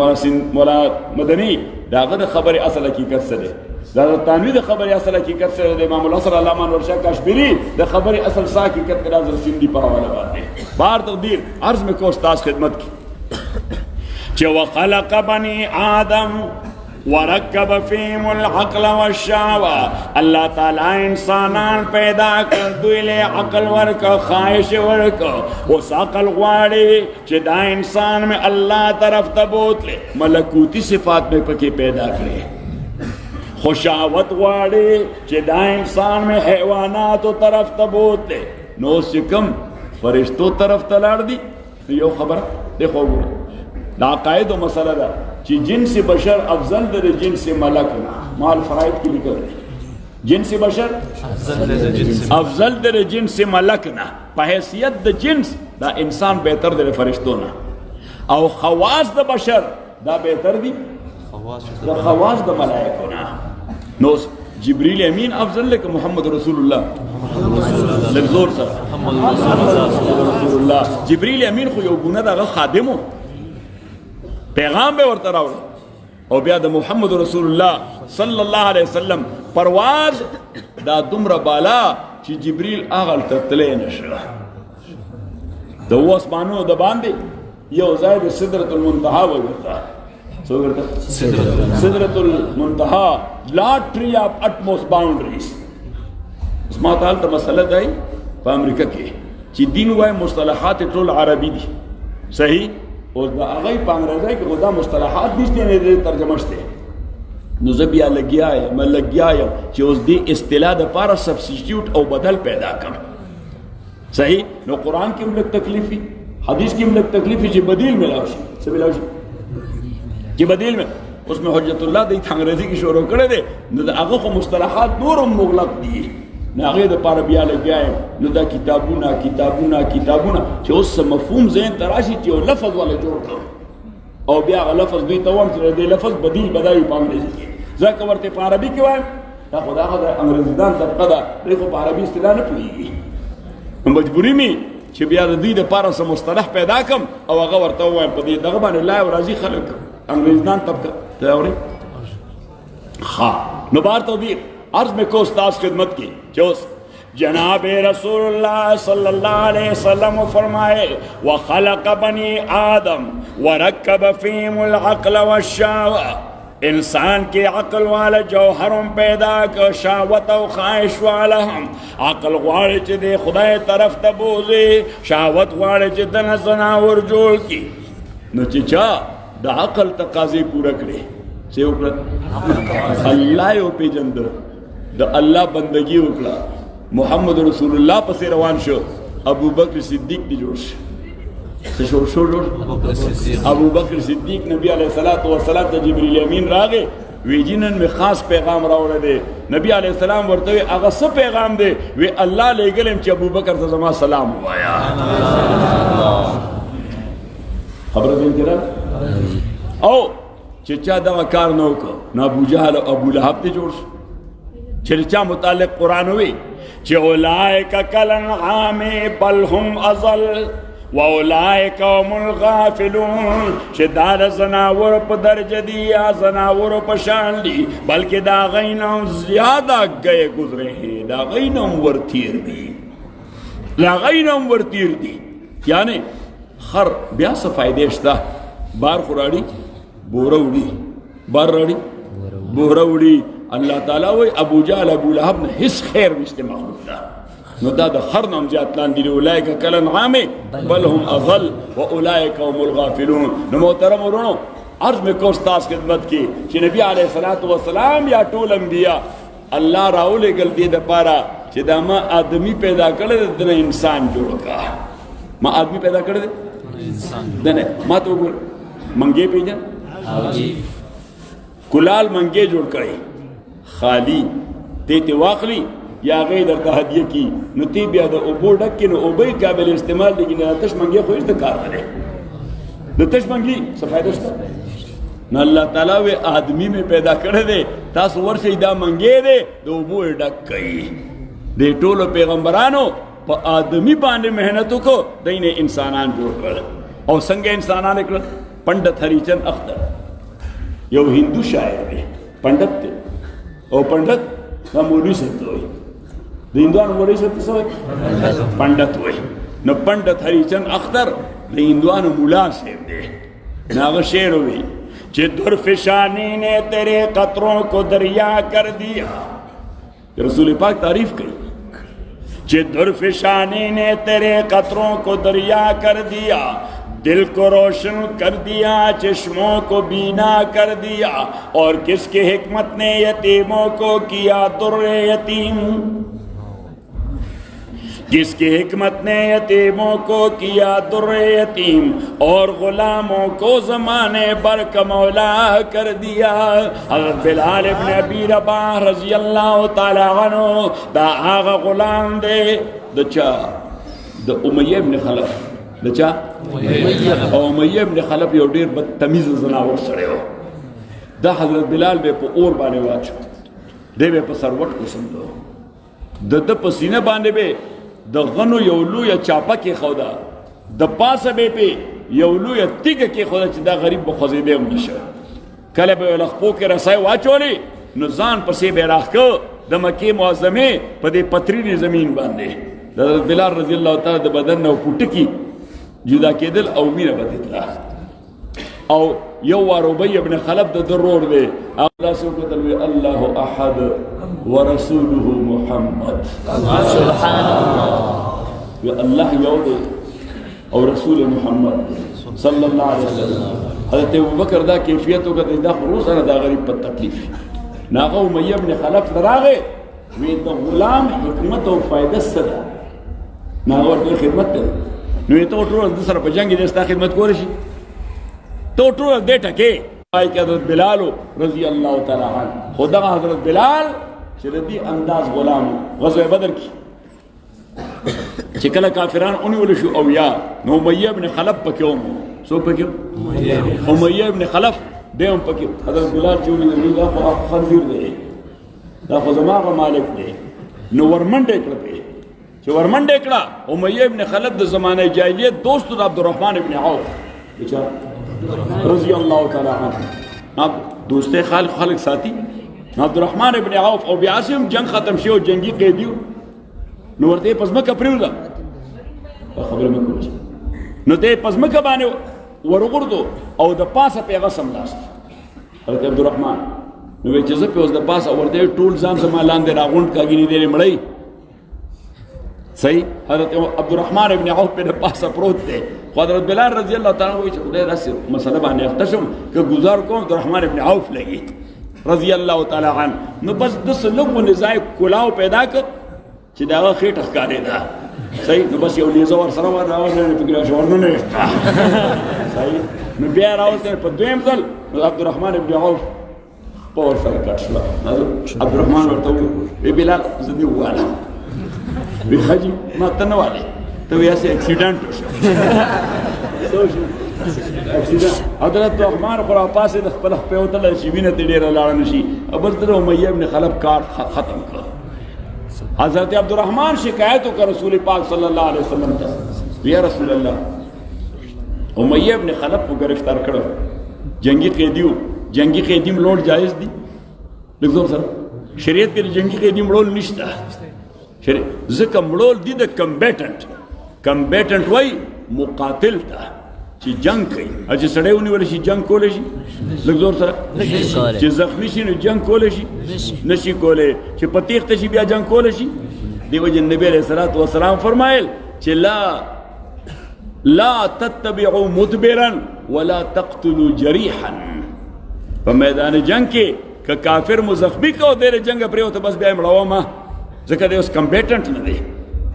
مولانا مدنی داغه خبره اصل حقیقت سره دا تانوی د خبره اصل حقیقت سره د امام الحسن علامه انور شاه کاشمیری د خبره اصل حقیقت د حضرت سندھی په حواله باندې بار تقدیر عرض میں کو استاد خدمت کی چې وخلق بني آدم ورکب فیم العقل والشهوة. اللہ تعالیٰ انسانان پیدا کر دویلے عقل ورک خواہش ورک اس عقل غواڑی چی دا انسان میں اللہ طرف تبوت لے ملکوتی صفات میں پکی پیدا کرے. خوشاوت غواڑی چی دا انسان میں حیوانات و طرف تبوت لے نو سکم فرشتو طرف تلار دی. یو خبر دیکھو گوڑا دا قائد و مسئلہ دا چی جنس بشر افضل در جنس ملک نا مال فرائد کی لکھو دے جنس بشر افضل در جنس ملک نا پا حیثیت دا جنس دا انسان بہتر در فرشتو نا او خواص دا بشر دا بہتر دی دا خواص دا ملائکو نا. نو جبریل امین افضل لکھ محمد رسول اللہ لگزور سر محمد رسول اللہ. جبریل امین خو یو گونه دا خادمو پیغام به ورته راوړ او بیا د محمد رسول الله صلی الله علیه وسلم پرواز دا دومره بالا چې جبریل اغل ته تللی نشو. د اسمانو د باندې یو ځای د سدرۃ المنتهى ورته څو ورته سدرۃ المنتهى لا ټری اف اټموس باونډریز. اسما تعالی ته مسله دی په امریکا کې چې دین وای مصطلحات ټول عربي دي. صحیح اور دا هغه په انګریزي کې خدا مصطلحات دي چې نه ترجمه شته نو زه بیا لګیا یم چې اوس دې اصطلاح دپاره سبسټیټیوټ او بدل پیدا کړم. صحیح. نو قرآن کې هم لږ تکلیف وي، حدیث کې هم لږ تکلیف وي چې بدیل ملاو شي. څه ملاو شي؟ چې بدیل میں اوس میں حجت الله د انګریزي کې شروع کړی دی، نو د هغه خو مصطلحات نور هم مغلق دي، نو هغې دپاره بیا لګیا یم. نو دا کتابونه چې اوس مفهوم ذهن ته راشي چې یو لفظ والا جوړ کړم او بیا هغه لفظ دوی ته وایم چې د دې لفظ بدیل به دا وي په انګریزي کې. ځکه ورته په عربي کې وایم دا خو د هغه د انګریزیدان طبقه ده، دوی خو په عربي اصطلاح نه پوهېږي. نو مجبوري مې چې بیا د دوی دپاره څه مصطلح پیدا کړم او هغه ورته ووایم په دې دغه باندې لا او راځي خلک انګریزدان طبقه ته اوري. ها نو بار توبیر عرض میں کو استاذ خدمت کی چوس جناب رسول اللہ صلی اللہ علیہ وسلم فرمائے وخلق بنی آدم ورکب فیم العقل والشاوہ، انسان کے عقل والا جوہرم پیدا کر شاوت و خواہش والا ہم عقل غواړي چې دې خدای طرف ته بوزي، شاوت غواړي چې دنه زناور جوړ کی. نو چې چا د عقل تقاضې پوره کړې څه وکړه؟ الله یې وپېژنده، د الله بندگی وکړه، محمد رسول الله پسې روان شو. ابو بکر صدیق دی جوړ شو. څه شو ابو بکر صدیق نبی علیہ الصلوۃ والسلام ته جبرئیل امین راغی، وی جنن میں خاص پیغام راوړی دی. نبی علیہ السلام ورته وی هغه څه پیغام دی؟ وی الله لېږلم چې ابو بکر ته زما سلام ووایا. خبره دې کړه او چې چا دغه کار نه وکړ نو ابو جهل او ابو لهب ته جوړ شو. چې چا متعلق قرآن وی چې اولئک کالانعام بل هم اضل واولئک هم الغافلون، چې دا د زناور په درجه دي یا زناور په شان دي بلکې دا غي نه زیاده گئے گزرے ہیں، دا غي نه ورتیر دي. یعنی خر بیا څه فائدې شته؟ بار خو راړي بوره وړي، بار راړي بوره وړي. اللہ تعالیٰ وی ابو جہل ابو لہب نے حس خیر وشتے مخلوق دا، نو دا دا خر نام زیادتلان دی اولائک کالانعام بل هم اضل و اولائک هم الغافلون. نو محترم ورونو عرض میں کو استاذ خدمت کی کہ نبی علیہ السلام یا ټول انبیاء اللہ راولے گل دی دا پارا کہ دا ما آدمی پیدا کرده دنا انسان جوڑ کا، ما آدمی پیدا کرده دنا ما تو گر منگے پی جان کلال منگے جوڑ کرے خالی تیتے واخلی یا غیر در هدیه کی نو تی بیا دا اوبو ڈک کی نو اوبی قابل استعمال دیگی نا تش منگی خوش دا کار دے نو تش منگی سفایدہ شتا نو اللہ تعالیٰ وی آدمی میں پیدا کرے دے تاس ورشی دا منگی دے دا اوبو ڈک کئی دے ٹولو پیغمبرانو پا آدمی باندے محنتو کو دینے انسانان جوڑ کر اور سنگے انسانان اکڑا پنڈت ہریچن اختر یو ہندو شاعر دے پنڈت دے او پنڈت دا مولوی سبت ہوئی دا ہندوان مولوی سبت سوئی پنڈت ہوئی. نو پنڈت ہریچن اختر دا ہندوان مولا سب دے ناغ شیر ہوئی چہ درفشانی نے تیرے قطروں کو دریا کر دیا. رسول پاک تعریف کی چہ درفشانی نے تیرے قطروں کو دریا کر دیا، دل کو روشن کر دیا، چشموں کو بینا کر دیا، اور کس کی حکمت نے یتیموں کو کیا در یتیم، جس کی حکمت نے یتیموں کو کیا در یتیم اور غلاموں کو زمانے بر کا مولا کر دیا. حضرت بلال ابن ابی رباح رضی اللہ تعالی عنہ دا آغا غلام دے دچا دا امیہ ابن خلف دچا او امیہ ابن خلف یو ډیر بدتمیز زناور سره و. دا حضرت بلال به په اور باندې واچو، دی به په سروټ کو سمدو، د په سینه باندې به د غنو یو لویه چاپه کې خودا، د پاسه به په یو لویه تیګه کې خودا چې دا غریب به خوځېدی هم نشه. کله به یې لخپو کې رسۍ واچولې نو ځان پسې به یې راښکه د مکې معظمې په دې پترینې زمین باندې د بلال رضی الله تعالی د بدن نه پوټکي جدا کېدل او مینه به تتله. او یو وار ابی ابن خلف د ضرور دی الله سبحانه وی الله احد ورسوله محمد سبحان الله، الله یو دی او رسول محمد صلی الله علیه وسلم. حضرت ابوبکر دا کیفیت وکړه دا خروس نه دا غریب په تکلیف ناغه امیہ ابن خلف راغې وی د غلام حکمت او فائدہ سره ناغه ورته خدمت ده نو ته ټول د سره په جنگ دې ستا خدمت کول شي ته ټول دې ټکه پای کې حضرت بلال رضی الله تعالی عنہ خدا حضرت بلال چې دې انداز غلام غزوه بدر کې چې کله کافران اونول شو او یا نو امیہ ابن خلف پکې ومو سو پکې امیہ ابن خلف دیم پکې حضرت بلال چې ویل دا خو خنزیر دی دا خو زما په مالک دی نو ورمنډه کړه چې ورمنډه کړه امیہ ابن خلف د زمانه جاهلیت دوست د عبدالرحمن ابن عوف رضی الله تعالی عنہ اب دوسته خالق ساتي عبدالرحمن ابن عوف او بیاسم جنگ ختم شو جنگی قیدیو نو ورته پزمکه پریولا خبره مې کوم نو ته پزمکه باندې ورغردو او د پاسه پیغه سملاست حضرت عبدالرحمن نو چې زه په اوس د پاسه ورته ټول ځان سم لاندې راغوند کاګینی دی مړی صحیح حضرت عبدالرحمن ابن عوف په پاسه پروت دی حضرت بلال رضی الله تعالی عنہ چې خدای راسي مسله باندې اختشم که گزار کوم عبدالرحمن ابن عوف لګي رضی الله تعالی عنہ نو بس د سلوک نزای کلاو پیدا ک چې دا خېټه ښکارې ده صحیح نو بس یو لیزه ور سره ور راوړل فکر شو ورنه صحیح نو بیا راوته په دویم ځل عبدالرحمن ابن عوف په ور سره کټ شو عبدالرحمن ورته وی بلال زدي واله وی حاجی ما تنواله ته یې سه اکسیډنټ شو اکسیډنټ حضرت عثمان پر پاسه د خپل په وتل شي وینه ډیره لاړ نشي ابل تر امیہ ابن خلف کار ختم کړ حضرت عبدالرحمن شکایت وکړ رسول پاک صلی الله علیه وسلم ته یا رسول الله امیہ ابن خلف کو گرفتار کړو جنگی قیدی مړول جایز دي لږ سره شریعت کې جنگی قیدی مړول نشته ځکه مړول دي د کمبیټنټ وای مقاتل ته چې جنگ کوي چې سړی ونیول شي جنگ کولی شي لږ زور سره چې زخمی شي نو جنگ کولی شي نشي کولی چې په تیښته شي بیا جنگ کولی شي دی وجه نبی علیه الصلاة والسلام فرمایل چې لا تتبعوا مدبرا ولا تقتلوا جریحا په میدان جنگ کې که کافر مو زخمی کو دیر جنگ پریوته بس بیا یې مړومه ځکه دی اوس کمبیټنټ نه دی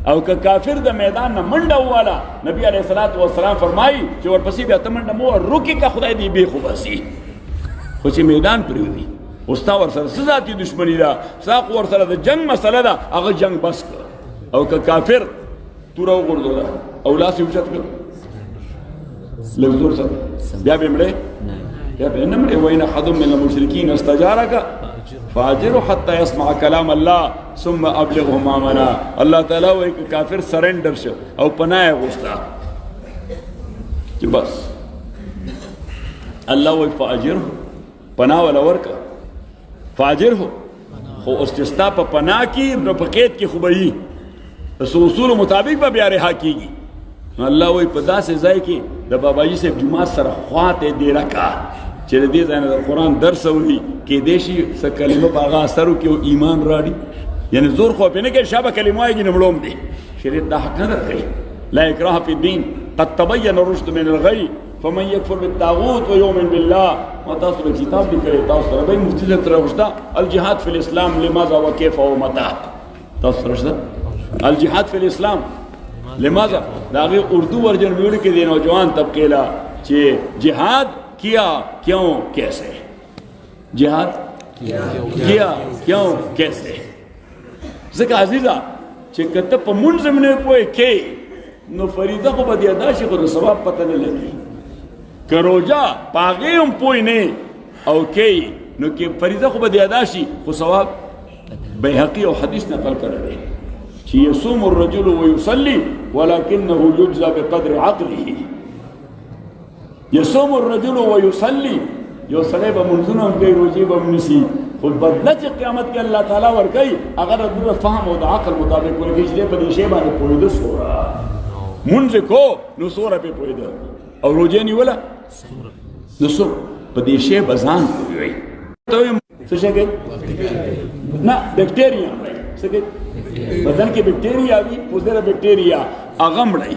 او که کافر د میدان نه منډه واله نبی علیه الصلاة والسلام فرمایي چې ورپسې بیا ته منډه مو روکې که خدای دې بې خو بسي خو چې میدان پرېږدي اوس تا ورسره څه ذاتي دشمني ده ستا خو ورسره د جنګ مسله ده هغه جنګ بس کړه او که کافر توره وغورځوله او لاس یې اوچت کړ لږ زور سره بیا به یې مړې بیا به یې نه مړې وإن أحد من المشرکین استجارک فاجره حتى يسمع كلام الله ثم ابلغه مامنا الله تعالی وایي که کافر سرنډر شو او پناه یې غوښته چې بس الله وایي فاجره پناه ولا ورکه فاجره خو اوس چې ستا په پناه کې نو په قید کې خو به وي د اصولو مطابق به بیا رها کېږي الله وایي په داسې ځای کې د باباجي صاحب جومات سره خواته ډېره کا چې د دې ځای نه د قرآن درس اوري کېدای شي څه کلمه په هغه اثر وکړي او ایمان راوړي یعنی زور خو پرې نه کوي شابه کلمه وایي نه مړوم دی شریعت دا حق نه درکوي لا اکراه فی الدین قد تبین الرشد من الغی فمن یکفر بالطاغوت ویؤمن بالله ما تاسو له کتاب لیکلی تاسو سره به مفتی صاحب ترې راوښته الجهاد فی الاسلام لماذا وکیف ومتى تاسو سره شته الجهاد فی الاسلام لماذا دا هغې اردو ورجن مې ولیکې دی نوجوان طبقې له چې جهاد کیا کیوں کیسے جہاد کیا کیوں کیسے ځکه عزیزه چې که ته په مونځ هم نه پوهې کې نو فریضه خو به دې ادا شي خو د ثواب پته نه لګي که روژه په هغې هم پوه نه او کې نو کې فریضه خو به دې ادا شي خو ثواب بیهقي او حدیث نقل کړی دی چې یصوم الرجل ویصلي ولکنه یجزى بقدر عقله یصوم الرجل ویصلی یو سړی به منځونه هم کوي روژې به هم نیسي خو بدله چې قیامت کې الله تعالی ورکوي هغه د ده فهم او د عقل مطابق ورکوي چې دی په دې شی باندې پوهېده څومره مونځ یې کو نو څومره پرې پوهېده او روژې نیوله نو څوک په دې شی به ځان پوهوي ته څه شی کوي نه بیکټیریا څه کوي بدن کې بیکټیریا وي اوس دغه بیکټیریا هغه مړی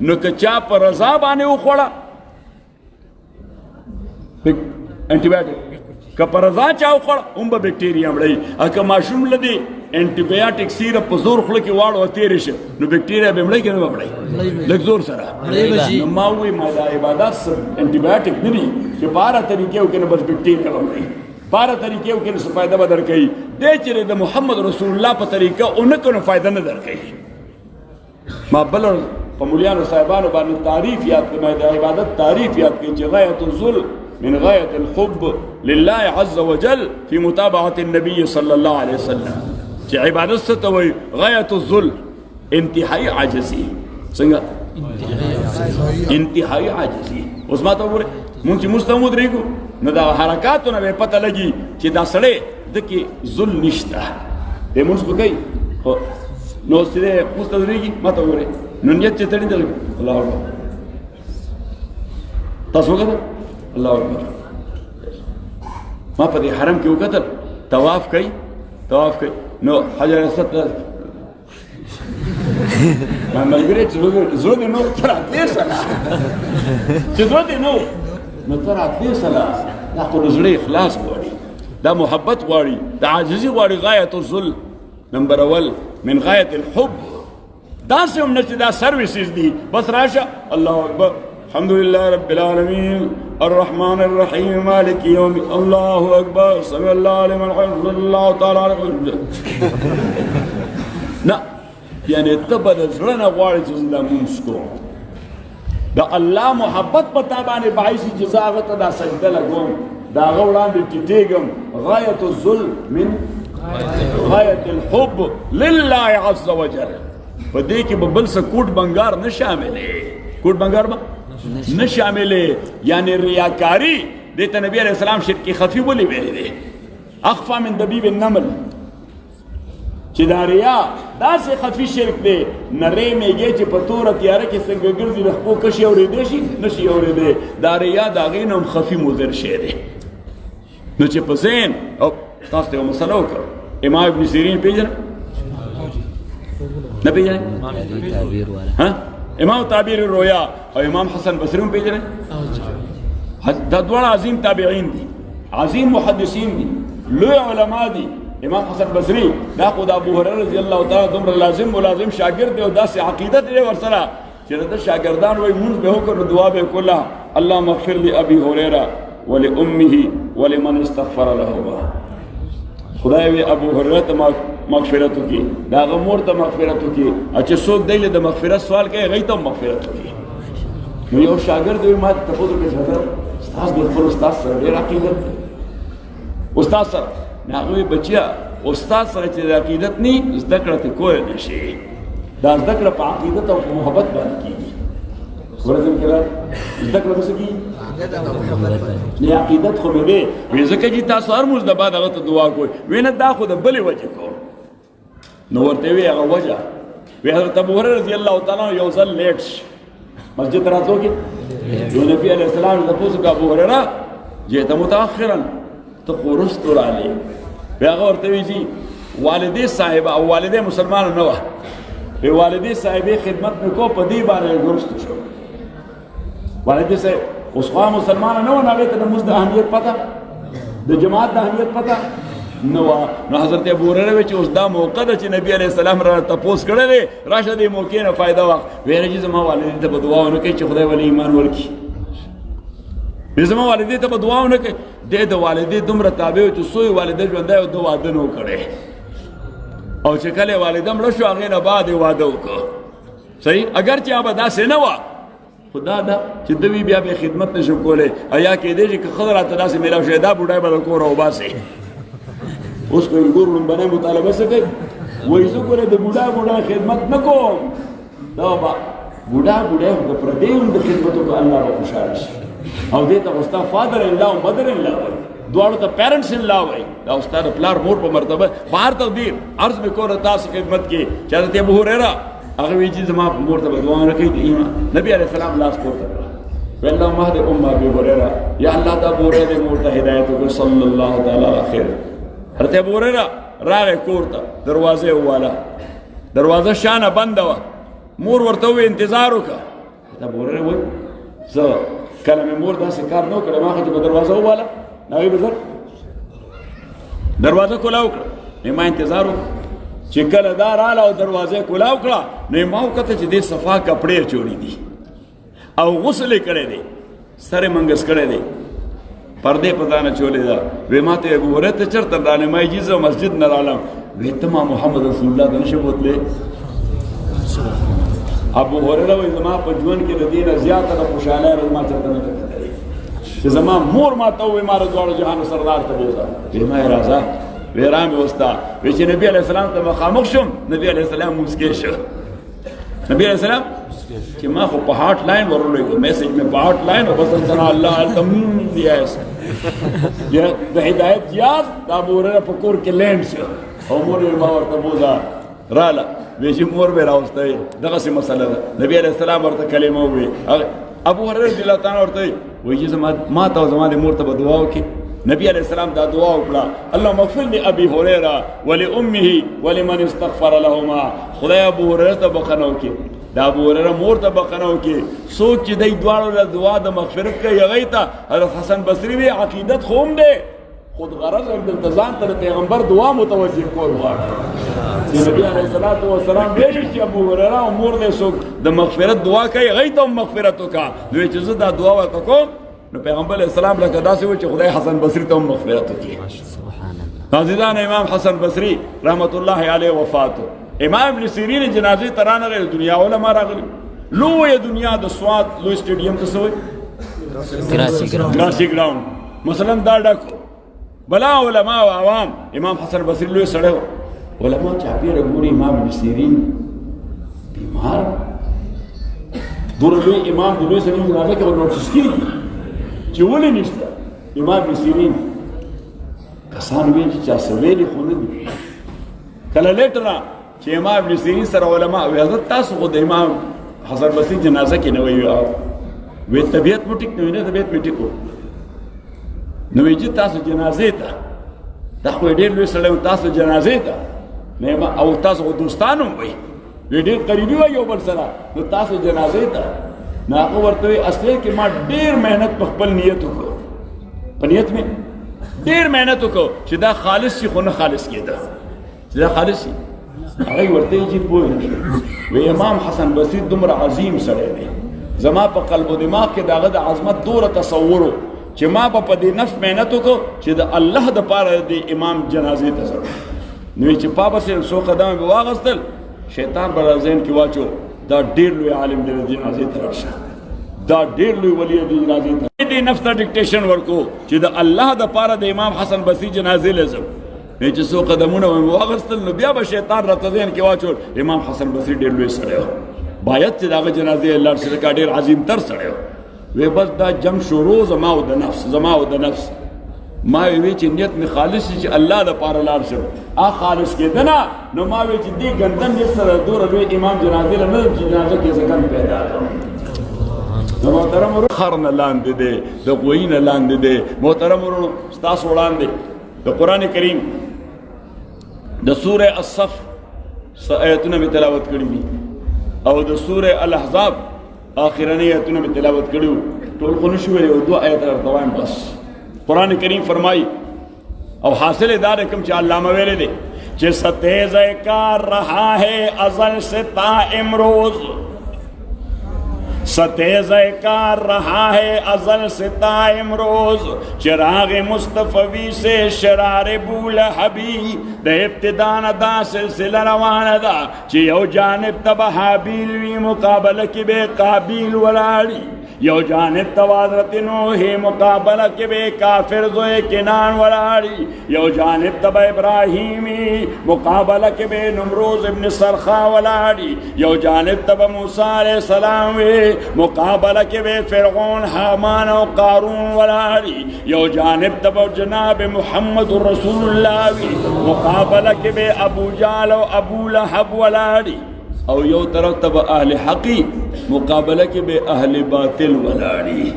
نو که چا په رضا باندې وخوړه انټي بایوټیک که پر رضا چا وخوړ هم به بکټیریا مړی او که ماشوم لدی انټي بایوټیک سیرپ په زور خوله کې واړو تېرې شه نو بکټیریا به مړی که نه به مړی لږ زور سره نو ما ووایي ما دا عبادات انټي بایوټیک نه دي چې په هره طریقې وکړې نو بس بکټیریا به مړی په هره طریقې وکړې نو څه فایده به در کوي دی چې د محمد رسول الله په طریقه ونه کړو نو فایده نه در کوي ما بل په مولیانو صاحبانو باندې تعریف یاد کړم د عبادت تعریف یاد کړي چې غایة الذل من غایة الحب لله عز وجل في متابعة النبي صلى الله عليه وسلم چې عبادت څه ته وایي غایة الذل انتهایی عاجزي څنګه انتهایی عاجزي اوس ما ته وګوره مونږ چې مونځ ته ودرېږو نو دا حرکاتو نه به پته لګي چې دا سړی ده کې ذل نشته دی مونځ خو کوي خو نو سیده مونځ ته ودرېږي ما ته وګورئ نو نیت چې تړي دی الله اکبر تاسو وکړه الله اکبر ما په دې حرم کې وکتل طواف کوي نو حجر اسود ما ملګری چې زړه دې نو تر اتلې سره چې زړه دې نو تر اتلې سره دا خو زړه اخلاص غواړي دا محبت غواړي دا عاجزي غواړي غایة الذل نمبر اول من غایة الحب دا سے ہم نچے دا سروسز دی بس راشا اللہ اکبر الحمدللہ رب العالمین الرحمن الرحیم مالک یوم اللہ اکبر سمی اللہ لمن حمد اللہ تعالی علیہ نا یعنی تبا دا زرنا غواری چیز دا منسکو دا اللہ محبت پتا بانے باعثی جزاغت دا سجدہ لگوم دا غوران دی تیتیگم غایت الذل من غایت الحب للہ عز وجل په دې کې به بل څه کوټ بنګار نه شاملې کوټ بنګار به نه شاملې یعنی ریاکاری دې ته نبی علیہ السلام شرک خفی ولې ویلې دی اخفا من دبیب النمل چې دا ریا داسې خفي شرک دی نری میږي چې په توره تیاره کې څنګه ګرځي د خپو کشي اورېدی شي نشي اورېدی دا ریا د هغې نه هم خفي مضر شی دی نو چې په ذهن او تاسو ته یو مسله وکړو امام ابن سیرین پیژنئ نه پیژنئ امام تعبیر رویا او امام حسن بصری هم پیژنئ دا دواړه عظیم تابعین دي عظیم محدثین دي لوی علما دي امام حسن بصری دا خو د ابو هريره رضی الله تعالی دومره لازم ملازم شاګرد دی او داسې عقیدت دی ورسره چې د شاګردان وایي مونځ به وکړو دعا به کوله اللهم اغفر لابي هريره ولامه ولمن استغفر لهما خدای وی ابو هريره ته مغفرت وکي دا غمور ته مغفرت وکي چې څوک دی له مغفرت سوال کوي هغه ته مغفرت وکي نو یو شاګرد وي ما ته په دې حضرت استاد د خپل استاد سره ډېر عقیدت استاد سره هغه بچیا استاد سره چې عقیدت نه زده کړه ته کوی نشي دا زده کړه په عقیدت او محبت باندې کیږي ورته کړه زده کړه څه کیږي نه عقیدت خو به وي ځکه چې تاسو هر موږ د بعد هغه ته دعا کوئ وینه دا خو د بلې وجه کوم نو ورته وی هغه وجه وی حضرت ابو هريره رضی الله تعالی عنہ یو ځل لیټ مسجد راتلو کې یو نبی علیہ السلام د پوسو ابو هريره جئت متاخرا ته خورست رالی وی هغه ورته وی چې والدې صاحب او والدې مسلمان نه و وی والدې صاحبې خدمت نکو په دې باندې درست شو والدې صاحب اوس خو مسلمان نه و نه هغې ته د مونځ د اهمیت پته د جماعت د اهمیت پته نه وه نو حضرت ابو هريره وی چې اوس دا موقع ده چې نبي علیه السلام را تپوس کړی دی راشه دې موقع نه فایده واخ ویله چې زما والدې ته به دعا ونه کوي چې خدای ولې ایمان ورکړي وی زما والدې ته به دعا ونه کوي دی د والدې دومره تابع و چې څو یې والده ژوندی او ده واده نه و کړی او چې کله یې والده مړه شو هغې نه بعد یې واده وکړه صحیح اگر چې هغه به داسې نه وه خدا دا چې دوی بیا به خدمت نشو کولی یا کېدی شي که ښځه راته داسې میلاو شوی دا بوډای به د کوره وباسي اوس خو ګور لومبنی مطالبه څه کوي وایي زه ګوره د بوډا خدمت نه کوم دا به بوډا خو که پردی هم د خدمت وکړه الله به خوشحاله شي او دې ته خو ستا فادر ان لا او مدر ان لا وایي دواړو ته پیرنټس ان لا وایي دا ستا د پلار مور په مرتبه په هر تقدیر عرض مې کوله تاسو خدمت کې چې حضرت ابو هريره هغه وی چې زما مور ته دعا نه کوي د ایمان نبی علیہ السلام لاس پورته کړ والله مهد ام ابي هريره یا الله دا ابو هريره مور ته هدایت وکړه صلی الله تعالی علیه خیر حضرت ابو هريره راغی کور ته دروازه والا دروازه شانه بنده وه مور ورته وی انتظار وکړه ابو هريره وایي زه کله مې مور داسې کار نه وکړی ما خو چې په دروازه وواله هغوی به زر دروازه کولاو کړه نو ما انتظار وکړه چې کله دا راله او دروازه کولاو کړه نو ما وکته چې دې صفا کپړې چوړي دي او غسل یې کړی دی سر یې منګس کړی دی پردې په ځانه چولې ده وی ما ته ابو هریره ته چېرته رالې ما یې زه مسجد نه رالم وی ته ما محمد رسول الله ته نشې بوتلی ابو هریره وایي زما په ژوند کې د دې نه زیاته د خوشحالۍ ورځ ما چېرته نه ده کتلې چې زما مور ما ته ووایي ما د دواړو جهانو سردار ته بوځه وی ما یې راځه وی را مې وسته وی چې نبي علیه السلام ته مخامخ شوم نبي علیه السلام موسکی شو نبي علیه السلام کہ میں خو پہ ہاٹ لائن ورلوئی گو میسیج میں پہ ہاٹ لائن و بس انتنا اللہ علتم دیا ایسا یہ دا ہدایت یاد دا ابو هریره پکور کے لینڈ سے او مور ما ورته بوزا رالا ویشی مور بے راوستا ہے دغه سی مسئلہ دا نبی علیہ السلام ورته کلمه ہوئی ابو هریره رضی اللہ تعالی ورته ویشی ما تا زما دے مور ته دعا وکي نبی علیہ السلام دا دعا وکړه اللهم اغفر لابي هريره ولامه ولمن استغفر لهما خدای ابو هريره ته بخنه وکي دا ابو هريره مور ته بخنه وکي سوچ چې دای دواړو له دعا د مغفرت کوي هغه ته حضرت حسن بصری وی عقیدت خوم دی خود غرض او التزام ته پیغمبر دعا متوجه کول غواړي نبی علیہ الصلوۃ والسلام ویلي چې ابو هريره مور دې سوک د مغفرت دعا کوي هغه ته مغفرت وکا دوی چې زه دا دعا ورته کوم نو پیغمبر علیہ السلام لکه داسې و چې خدای حسن بصری ته مغفرت وکړي نازیدان امام حسن بصری رحمت الله علیه وفاتو امام ابن سیرین جنازه ترانه غیر دنیا علماء راغلي لوی دنیا د سوات لوی سټیډیم ته سوی کراچی ګراوند مثلا دا ډکو بلا علماء او عوام امام حسن بصری لوی سړی علماء چاپیره ګوري امام ابن سیرین بیمار دور لوی امام د لوی سړي جنازه کې ورنوټس کیږي چې ولې نشته امام ابن سیرین کسان ویل چې چا سویلې خو نه دي کله لیټره چې امام ابن سیرین سره علماء وی حضرت تاسو خو د امام حسن بصری جنازه کې نه وی وی طبیعت مو ټیک نه وي نه طبیعت مې ټیک و نو وی چې تاسو جنازې ته دا خو ډېر لوی سړی و تاسو جنازې ته او تاسو خو دوستان هم وی ډېر قریبي وی یو بل سره نو تاسو جنازې ته نو هغه ورته وی اصلي کې ما ډېر محنت په خپل نیت وکړو په نیت مې ډېر محنت وکړو چې دا خالص شي خو نه خالص کېده چې دا خالص شي هغه ورته چې پوه نشو وی امام حسن بصری دومره عظیم سړی دی زما په قلب او دماغ کې داغه د عظمت دوره تصور چې ما په دې نفس محنت وکړو چې د الله د پاره د امام جنازې ته ځم نو چې پابه سره سو قدم به واغستل شیطان بر ذهن کې واچو دا ډېر لوی عالم دی د جنازې ته راشه دا ډېر لوی ولی دی جنازې ته دې نفس ته ډیکټیشن ورکو چې د الله د پاره د امام حسن بصری جنازې لزم چې څو قدمونه واغستل نو بیا به شیطان راته ذهن کې واچول امام حسن بصری ډېر لوی سړی و باید چې دغه جنازې لاړ شي ځکه ډېر عظیم تر سړی و وی بس دا جنگ شروع زما او د نفس ما وی چې نیت می خالص شي چې الله د پاره لاړ شم خالص کېده نه نو ما وی چې دې ګندن دې سره دوره لوی امام جنازې له نه جنازه کې څنګه پیدا نو محترم خرن لاندې دې د غوینه لاندې دې محترم ورونو تاسو وړاندې د قران کریم د سوره الصف آیتونه می تلاوت کړې دي او د سوره الاحزاب آخرنی آیتونه می تلاوت کړو ټول خو نشو ویل او دوه آیت راځوم بس قرآن کریم فرمائی او حاصل دار کم چې علامه ویلے دے چې ستیز کار رہا ہے ازل سے تا امروز ستیز کار رہا ہے ازل سے تا امروز چراغ مصطفی سے شرار بول حبیب دے ابتدان دا سلسلہ روان دا چی یو جانب تب حابیل وی مقابلہ کی بے قابیل ولاڑی یو جانب توادرت نوح مقابلہ کے بے کافر زوئے کنان ولاڑی یو جانب تب ابراہیمی مقابلہ کے بے نمروز ابن سرخا ولاڑی یو جانب تب موسیٰ علیہ السلام وے مقابلہ کے بے فرعون حامان و قارون ولاڑی یو جانب تب جناب محمد رسول اللہ وے مقابلہ کے بے ابو جال و ابو لہب ولاڑی او یو طرف تب اہل حقی مقابلہ کے بے اہل باطل ولاڑی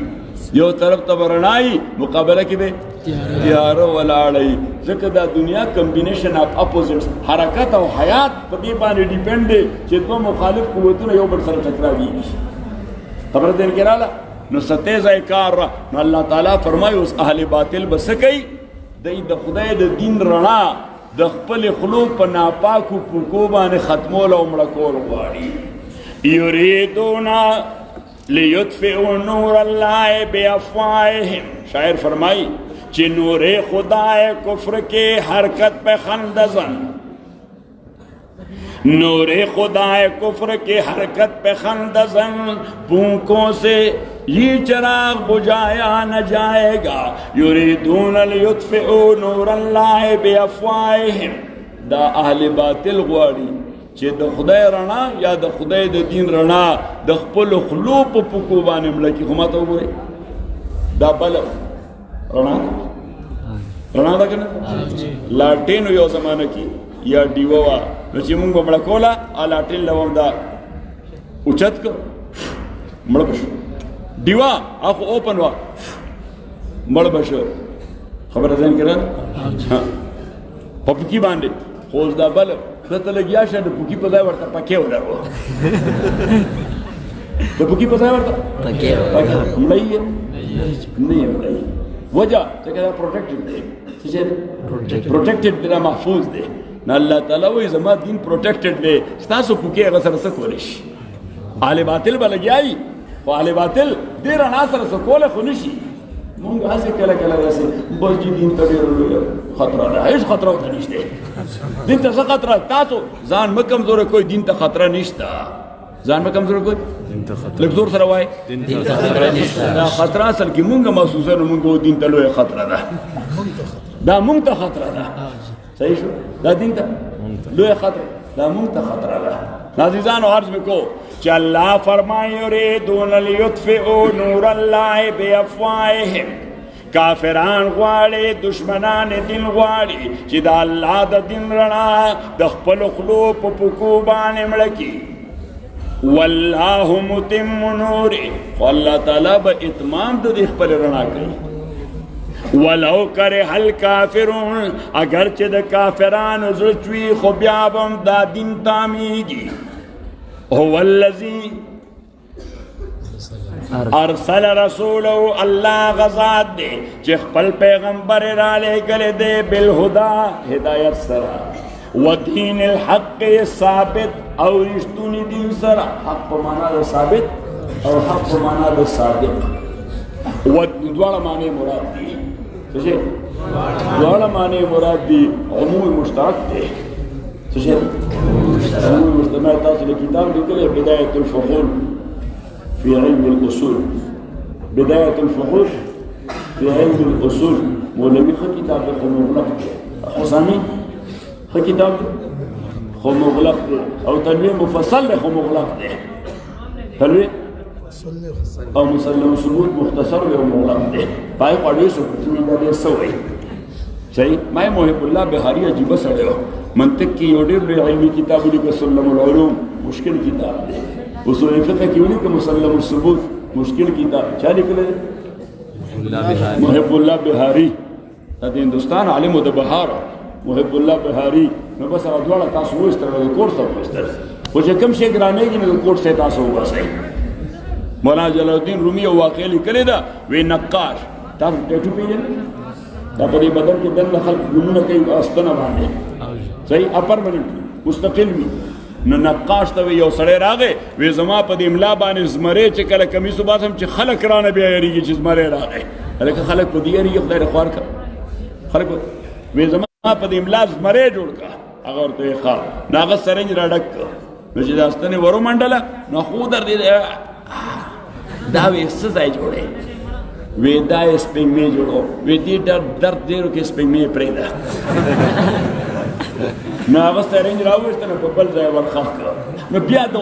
یو طرف تب رنائی مقابلہ کے بے تیار ولاڑی ذکر دا دنیا کمبینیشن اپ اپوزٹس حرکت او حیات پدی باندې ډیپینډ دي چې دوه مخالف قوتونه یو بل سره ټکراوي خبر دې کړاله نو ستې ځای کار را نو الله تعالی فرمایي اوس اهل باطل به څه کوي دی د خدای د دین رڼا د خپل خلو په ناپاکو پوکو باندې ختمول او مړه کول غواړي یریدون لیطفئوا نور الله بافواههم شاعر فرمایي چې نور خدای کفر کے حرکت پہ خندزن نور خدای کفر کے حرکت پہ خندزن پونکوں سے یہ چراغ بجھایا نہ جائے گا یریدون لیطفئوا نور اللہ بافواہہم دا اہل باطل غواړي چې د خدای رڼا یا د خدای د دین رڼا د خپل خلو په پکو باندې مړه کړي. خو ما ته وګورئ دا بل رڼا رڼا ده که نه لاټینو یو زمانه کې یا ډیوه وه نو چې مونږ به مړه کوله لاټین له هم دا اوچت کړ مړه به شو ډیوه هغه اوپن وه مړه به شو خبره ځین کې نه په پکي باندې خو اوس دا بل ته لګیا شه د پکي په ځای ورته پکې ولرو د پکي په ځای ورته پکې مړی یې نه یې مړی وجہ ځکه دا پروټیکټډ دی څه پروټیکټډ دی دا محفوظ دی نه الله تعالی وایي زما دین پروټیکټډ دی ستاسو پکې هغه سره څه کولی شي اهل باطل به لګیایي خو اهل باطل دې رڼا سره څه کولی خو نه شي مونږ هسې کله کله داسې بس جي دین ته ډېره لویه خطره ده هېڅ خطره ورته نشته دین ته څه خطره تاسو ځان مه کمزوره کوئ دین ته خطره نشته ځان مه کمزوره کوئ لږ زور سره وایي دا خطره اصل کې مونږ محسوسه نو مونږ دین ته لویه خطره ده دا مونږ ته خطره ده صحیح شو دا دین ته لویه خطره دا مونږ ته خطره ده عزیزانو عرض میں کو کہ اللہ فرمائے یریدون لیطفئوا نور اللہ بافواہہم کافران غواړي دشمنان دین غواړي چې دا الله د دین رڼا د خپل خلو په پکو باندې مړه کړي والله متم نوره والله تعالی به اتمام د خپل رڼا کوي ولو کرہ الکافرون اگر چې د کافرانو زړه چوي خو بیا به هم دا دین تامیږي هو الذی ارسل رسوله الله غزاد دے چې خپل پیغمبر را لېږلی دی بالهدى هدایت سره ودین الحق ثابت او رښتوني دین سره حق په معنا د ثابت او حق په معنا د صادق دواړه معنی مراد دي څه دواړه معنی مراد دي عموم مشترک دی څه عموم مشترک تاسو له کتاب لیکلی بداية الفحول في علم الأصول بداية الفحول في علم الأصول مولوی خو کتاب دی خو مغلق دی حسانی خو کتاب دی خو مغلق دی او تنویر مفصل دی خو مغلق دی تنویر او مسلم ثبوت مختصر دی او مغلق دی پای خو ډېر څه کوي دا ډېر څه وایي صحیح ما محب الله بهاري عجیبه سړی و منطق کې یو ډېر لوی علمي کتاب ولیکه سلم العلوم مشکل کتاب دی اصول فقه کې ولیکه مسلم الثبوت مشکل کتاب چا لیکلی محب الله بهاري د هندوستان عالم د بهار محب الله بهاري نو بس هغه دواړه تاسو وایستل د کورس ته وایستل خو چې کوم شی ګرانېږي نو د کورس ته تاسو وباسئ مولانا جلال الدین رومي یو واقعه لیکلې ده وی نقاش تاسو ټیټو پیژنئ دا په دې بدن کې دننه خلک ګلونه کوي استنه باندې صحیح اپرمننټ مستقل وي نو نقاش ته یو سړی راغی وی زما په دې املا باندې زمری چې کله کمیس وباسم چې خلک رانه بیا یریږي چې زمری راغی هلکه خلک په دې یریږي خدای دې خوار کړه خلک وی زما په دې املا زمری جوړ کړه هغه ورته یې ښه نو هغه سرنج راډک کړه نو چې دا ستنې ورو منډله نو خو در دې دا وی څه ځای جوړی وی دا یې سپېږمۍ جوړو وی دې درد ډېرو کې سپېږمۍ پرېږده نو هغه سرنج راوویسته نو په بل ځای ورخښ کړه نو بیا ته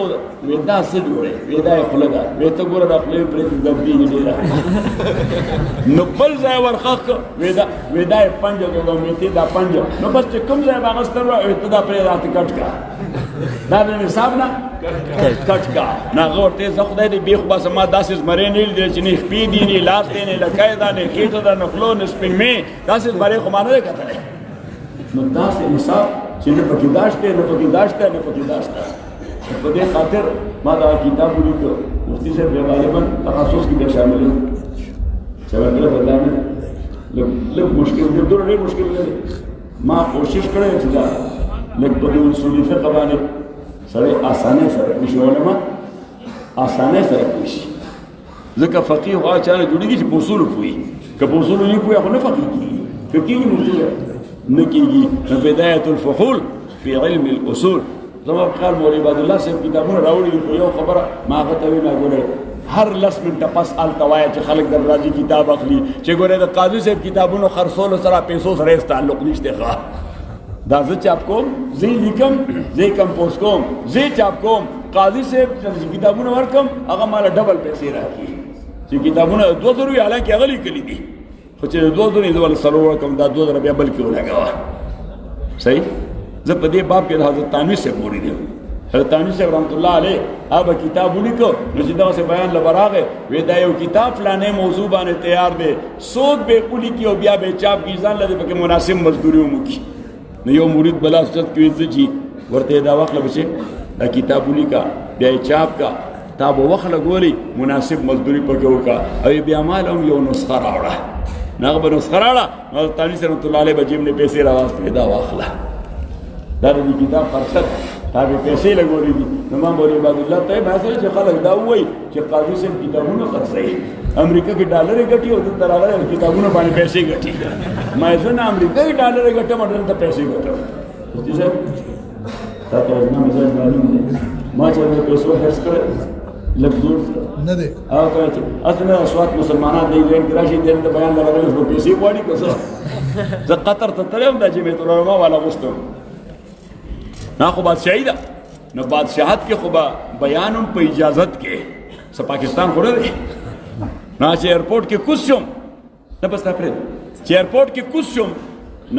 وی دا څه جوړی وی دا یې خوله ده وی ته ګوره دا خوله یې پرېږدي دردېږي ډېره نو بل ځای ورخښ کړه وی دا یې پنجه ده وی ته دا پنجه نو بس چې کوم ځای به هغه ستر وی ته دا پرېږده هلته کټ کړه دا د نصاب نه کټ کړه نو هغه ورته زه خدای دې بېخ وباسه ما داسې زمری نه لیدلی چې نه خپې دي نه لاس دی نه لکۍ ده نه خېټه ده نه خوله نه سپېږمۍ داسې زمری خو ما نه دی کتلی نو داسې نصاب چې نه پکې دا شته نه پکې دا شته نه پکې دا شته په دې خاطر ما دا کتاب ولیکو مفتی صاحب بیا غالبا تخصص کې بیا شامل دي چې ورته بدلانه لږ مشکل دی ډېر مشکل دی ما کوشش کړی چې دا لږ په دې اصولي فقه باندې سره اسانه سره وشي علما اسانه سره وشي ځکه فقيه هغه چا نه جوړیږي چې په اصول پوي که په اصول نه پوي هغه نه فقيه کیږي که کیږي نو نه کیږي بدايه الفحول في علم الاصول زما خیال مولوی عبد الله صاحب کتابونه راوړي خو یو خبره ما هغه ته وینا ګوره هر لس منټه پس التوایا چې خلک در راځي کتاب اخلي چې ګوره د قاضي صاحب کتابونو خرڅولو سره پیسو سره تعلق نشته ښه دا زه چاپ کوم زه لیکم زه کمپوز کوم زه چاپ کوم قاضي صاحب چې کتابونه ورکم هغه مال ډبل پیسې راکړي چې کتابونه 2000 وی حالانکه هغه لیکلي دي خو چې 2000 یې ول سره ورکم دا 2000 بیا بل کې ولګاوه صحیح زه په دې باب کې حضرت تانوی سے پوری دی حضرت تانوی سے رحمت الله علیه هغه کتاب ولیکو نو چې دا څه بیان لبراغه وې دا یو کتاب فلانه موضوع باندې تیار دی سود به پولی کې او بیا به چاپ کی ځان لږه پکې مناسب مزدوري وموکي نو یو مرید بلا ست کې ځي ورته دا وخت لبشه دا کتاب ولیکا بیا چاپ کا تا به وخت لګولي مناسب مزدوري پکې وکا او بیا مال هم یو نسخه راوړه نغه به نسخه راوړه نو تانوی سے رحمت الله علیه بجیم نه پیسې راوځي دا واخله دا د کتاب فرصت تا به پیسې لګولې دي نو ما مولوی عبد الله ته ما سره چې خلک دا وایي چې قاضي صاحب کتابونه خرڅوي امریکا کې ډالر ګټي او دلته راغلي کتابونه باندې پیسې ګټي ما زه نه امریکا کې ډالر ګټم دلته پیسې ګټم مفتی صاحب تاسو نه مزه معلوم دي ما چې د پیسو هرڅ کړ لږ زور نه دی هغه چې اصله اسوات مسلمانان دی ځین کراشي دین ته بیان لګول په پیسې وړي کسه زه قطر ته تلم د جمعیت العلماء والا غوښتم نا خو بادشاہی دا نو بادشاہت کے خو بیان په اجازت کې س پاکستان خو نه دی نا چې ایرپورټ کې کوشم نه بس پرې چې ایرپورټ کې کوشم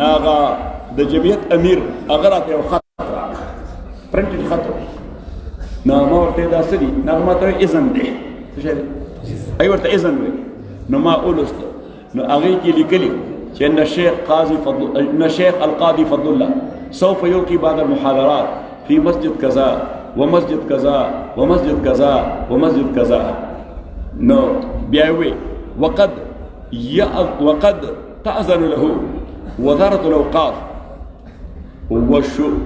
ناغه د جمعیت امیر هغه راته یو خط پرنټ خط نو ما ورته دا سړي نو ما ته اذن دی څه ای ورته اذن وي نو ما اولست نو هغه کې لیکلي چې ان شیخ القاضي فضل الله سوف يلقي بعض المحاضرات في مسجد كذا ومسجد كذا ومسجد كذا ومسجد كذا نو بيعوي وقد تأذن له وزارة الأوقاف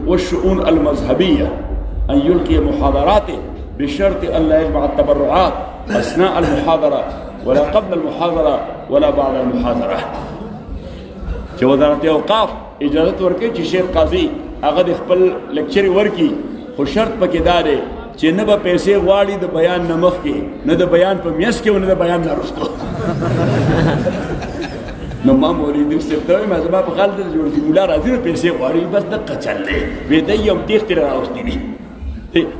والشؤون المذهبية أن يلقي محاضراته بشرط أن لا يجمع التبرعات أثناء المحاضرة ولا قبل المحاضرة ولا بعد المحاضرة چې وزارت اوقاف اجازه ورکړي چې شیخ قاضي هغه د خپل لیکچر ورکړي خو شرط پکې دا دی چې نه به پیسې غواړي د بیان نه مخکې نه د بیان په میاشت کې نه د بیان نه وروسته نو ما مولوي صاحب ته ما زما په خال ته جوړ دي مولا راځي پیسې غواړي بس د قچل دی وې د یم تخت راوستي دي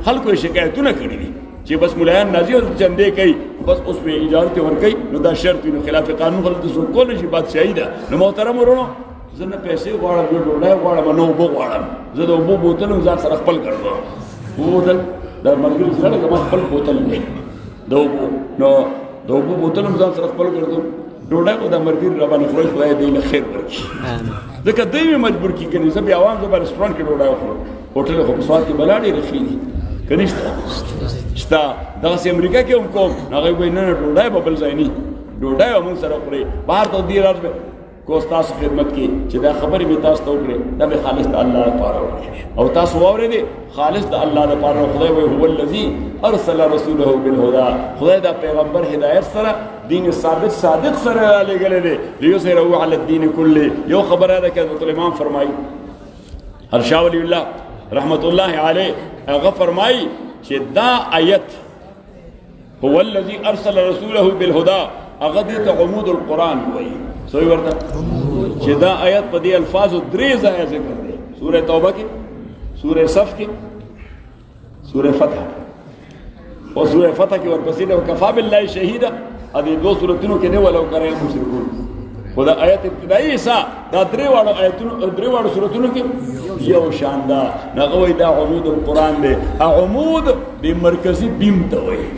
خلکو شکایتونه کړي دي چې بس مولایان نازي او چندې کوي بس اوس به اجازه ورکړي نو دا شرط نو خلاف قانون غلط سو کول شي بادشاہي ده نو محترم ورونو زه نه پیسې غواړم یو ډوډۍ غواړم نو وبو غواړم زه د وبو بوتل ځان سره خپل کړم بوتل دا مرګ سره کوم خپل بوتل دی د وبو نو د وبو بوتل ځان سره خپل کړم ډوډۍ او د مرګ ربانه خدای خدای دې له خیر ورکړي ځکه دوی مجبور کی کني زه بیا عوام زه رستورانت کې ډوډۍ خورم هوټل خو په سواد کې بلاړي رخيني کنيشته شتا دغه امریکا کې هم کوم هغه وای نه ډوډۍ په بل ځای نه ډوډۍ هم سره خوري بهر ته دی راځي کو تاسو خدمت کې چې دا خبرې به تاسو ته وکړي دا به خالص د الله لپاره او تاسو واورئ خالص د الله لپاره خدای وای هو الذی ارسل رسوله بالهدى خدای دا پیغمبر هدایت سره دین ثابت صادق سره لګل دي لیظهره علی الدین کله یو خبره ده چې امام فرمایي ارشاد ولی الله رحمت الله علیه هغه فرمایي چې دا آیت هو الذي ارسل رسوله بالهدى هغه دې ته عمود القرآن وایي سوی ورته چې دا آیت په دې الفاظو درې ځایه ذکر دی سوره توبه کې سوره صف کې سوره فتح او سوره فتح کې ورپسې ده وکفا بالله شهیدا ا دې دوه سورتونو کې نه ولو کرے مشرکون خدا آیت ابتدائي سا دا درې واړو آیتونو درې واړو سورتونو کې یو شاندار نغوي دا عمود القرآن دی عمود د مرکزی بیم ته وایي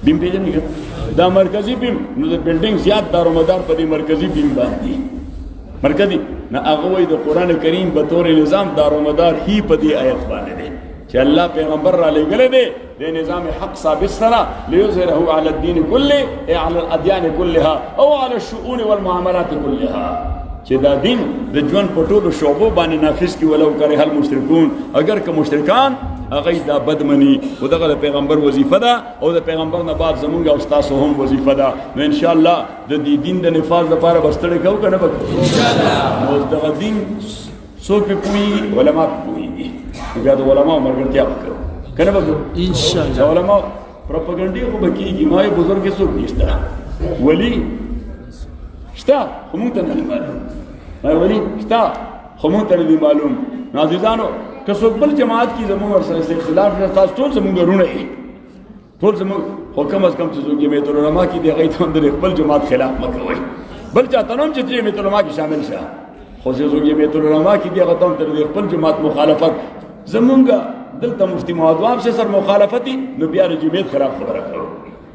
بیم پیژنې دا مرکزی بیم نو د بلډینګ زیات دارومدار په دې مرکزی بیم باندې مرکزی نه هغه وایي د قران کریم به تور نظام دارومدار هی په دې آیت باندې دی چې الله پیغمبر را لېږلی دی د نظام حق ثابت سره لیظهره علی الدین کله ای علی الادیان کلها او علی الشؤون والمعاملات کلها چې دا دین د ژوند په ټولو شعبو باندې نافذ کړي ولو کرے المشرکون اگر که مشرکان هغه دا بد مني او دغه د پیغمبر وظیفه ده او د پیغمبر نه بعد زمونږ او تاسو هم وظیفه ده نو ان شاء الله د دې دین د نفاذ لپاره بستړی کوو کنه به ان شاء الله نو دغه دین څوک په پوي علما پوي بیا د علماء مرګتیا وکړو کنه به ان شاء الله علماء پروپاګاندا خو بکیږي ما یې بزرګ څوک نشته ولی شتا خو مونږ ته نه معلوم ولی شتا خو مونږ ته نه معلوم عزیزانو که څوک بل جماعت کی زموږ ورسره اختلاف نه تاسو ټول زموږ ورونه یې ټول زموږ خو کم از کم چې څوک جمعیت العلماء کې دی هغې ته هم د خپل جماعت خلاف مه کوئ بل چاته نه هم چې جمعیت العلماء کې شامل شه خو چې څوک جمعیت العلماء کې دی هغه ته هم د خپل جماعت مخالفت زمونږ دلته مفتي موادواب سره مخالفت نو بیا د جمعیت خلاف خبره کوو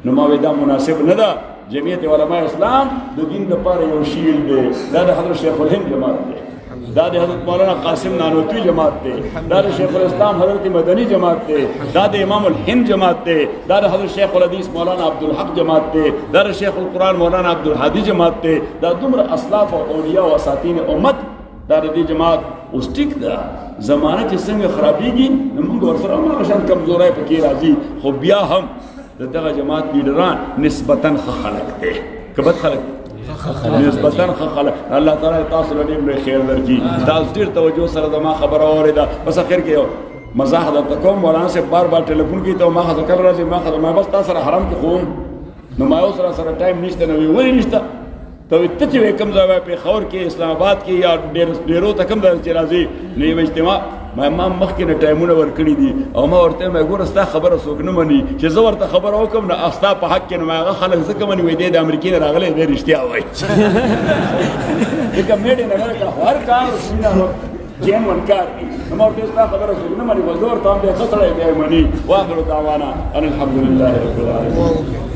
نو ما وی دا مناسب نه ده جمعیت علماء اسلام د دین لپاره یو شیل دی دا د حضرت شیخ الهند جماعت دی دا د حضرت مولانا قاسم نانوتوی جماعت دی دا د شیخ الاسلام حضرت مدنی جماعت دی دا د امام الهند جماعت دی دا د حضرت شیخ الحدیث مولانا عبدالحق جماعت دی دا د شیخ القرآن مولانا عبدالهادی جماعت دی دا دومره اسلاف او اولیاء او اساطین امت دا د دې جماعت اوس ټیک ده زمانه چې څنګه خرابېږي نو موږ ورسره هماغه شان کمزوری پکې راځي خو بیا هم دغه جماعت لیډران نسبتاً ښه خلک دی که بد خلک نسبتاً ښه خلک الله تعالی تاسو له ډېر لوی خیر درکړي تاسو ډېر توجه سره زما خبره واورېده بس اخر کې یو مزاح درته کوم مولانا صاحب بار بار ټلیفون کوي ته ما ښه کله راځي ما ښه ما بس تا سره حرم کې خو نو ما یو سره ټایم نشته نو ولې نشته ته ته چې کوم ځای پېښور کې اسلام آباد کې یا ډېرو ته کوم ځای چې راځي نو یو اجتماع ما مخکې نه ټایمونه ورکړي دي او ما ورته وایم ګوره ستا خبره څوک نه مني چې زه ورته خبره وکړم نو ستا په حق کې نو هغه خلک ځکه مني وایي دی د امریکې نه راغلی دی رښتیا وایي ځکه میډیا نه هر کار جینون کار دی نو ما ورته ستا خبره څوک نه مني زه ورته هم بیا ښه سړی دی مني واخر دعوانا ان الحمد لله رب العالمین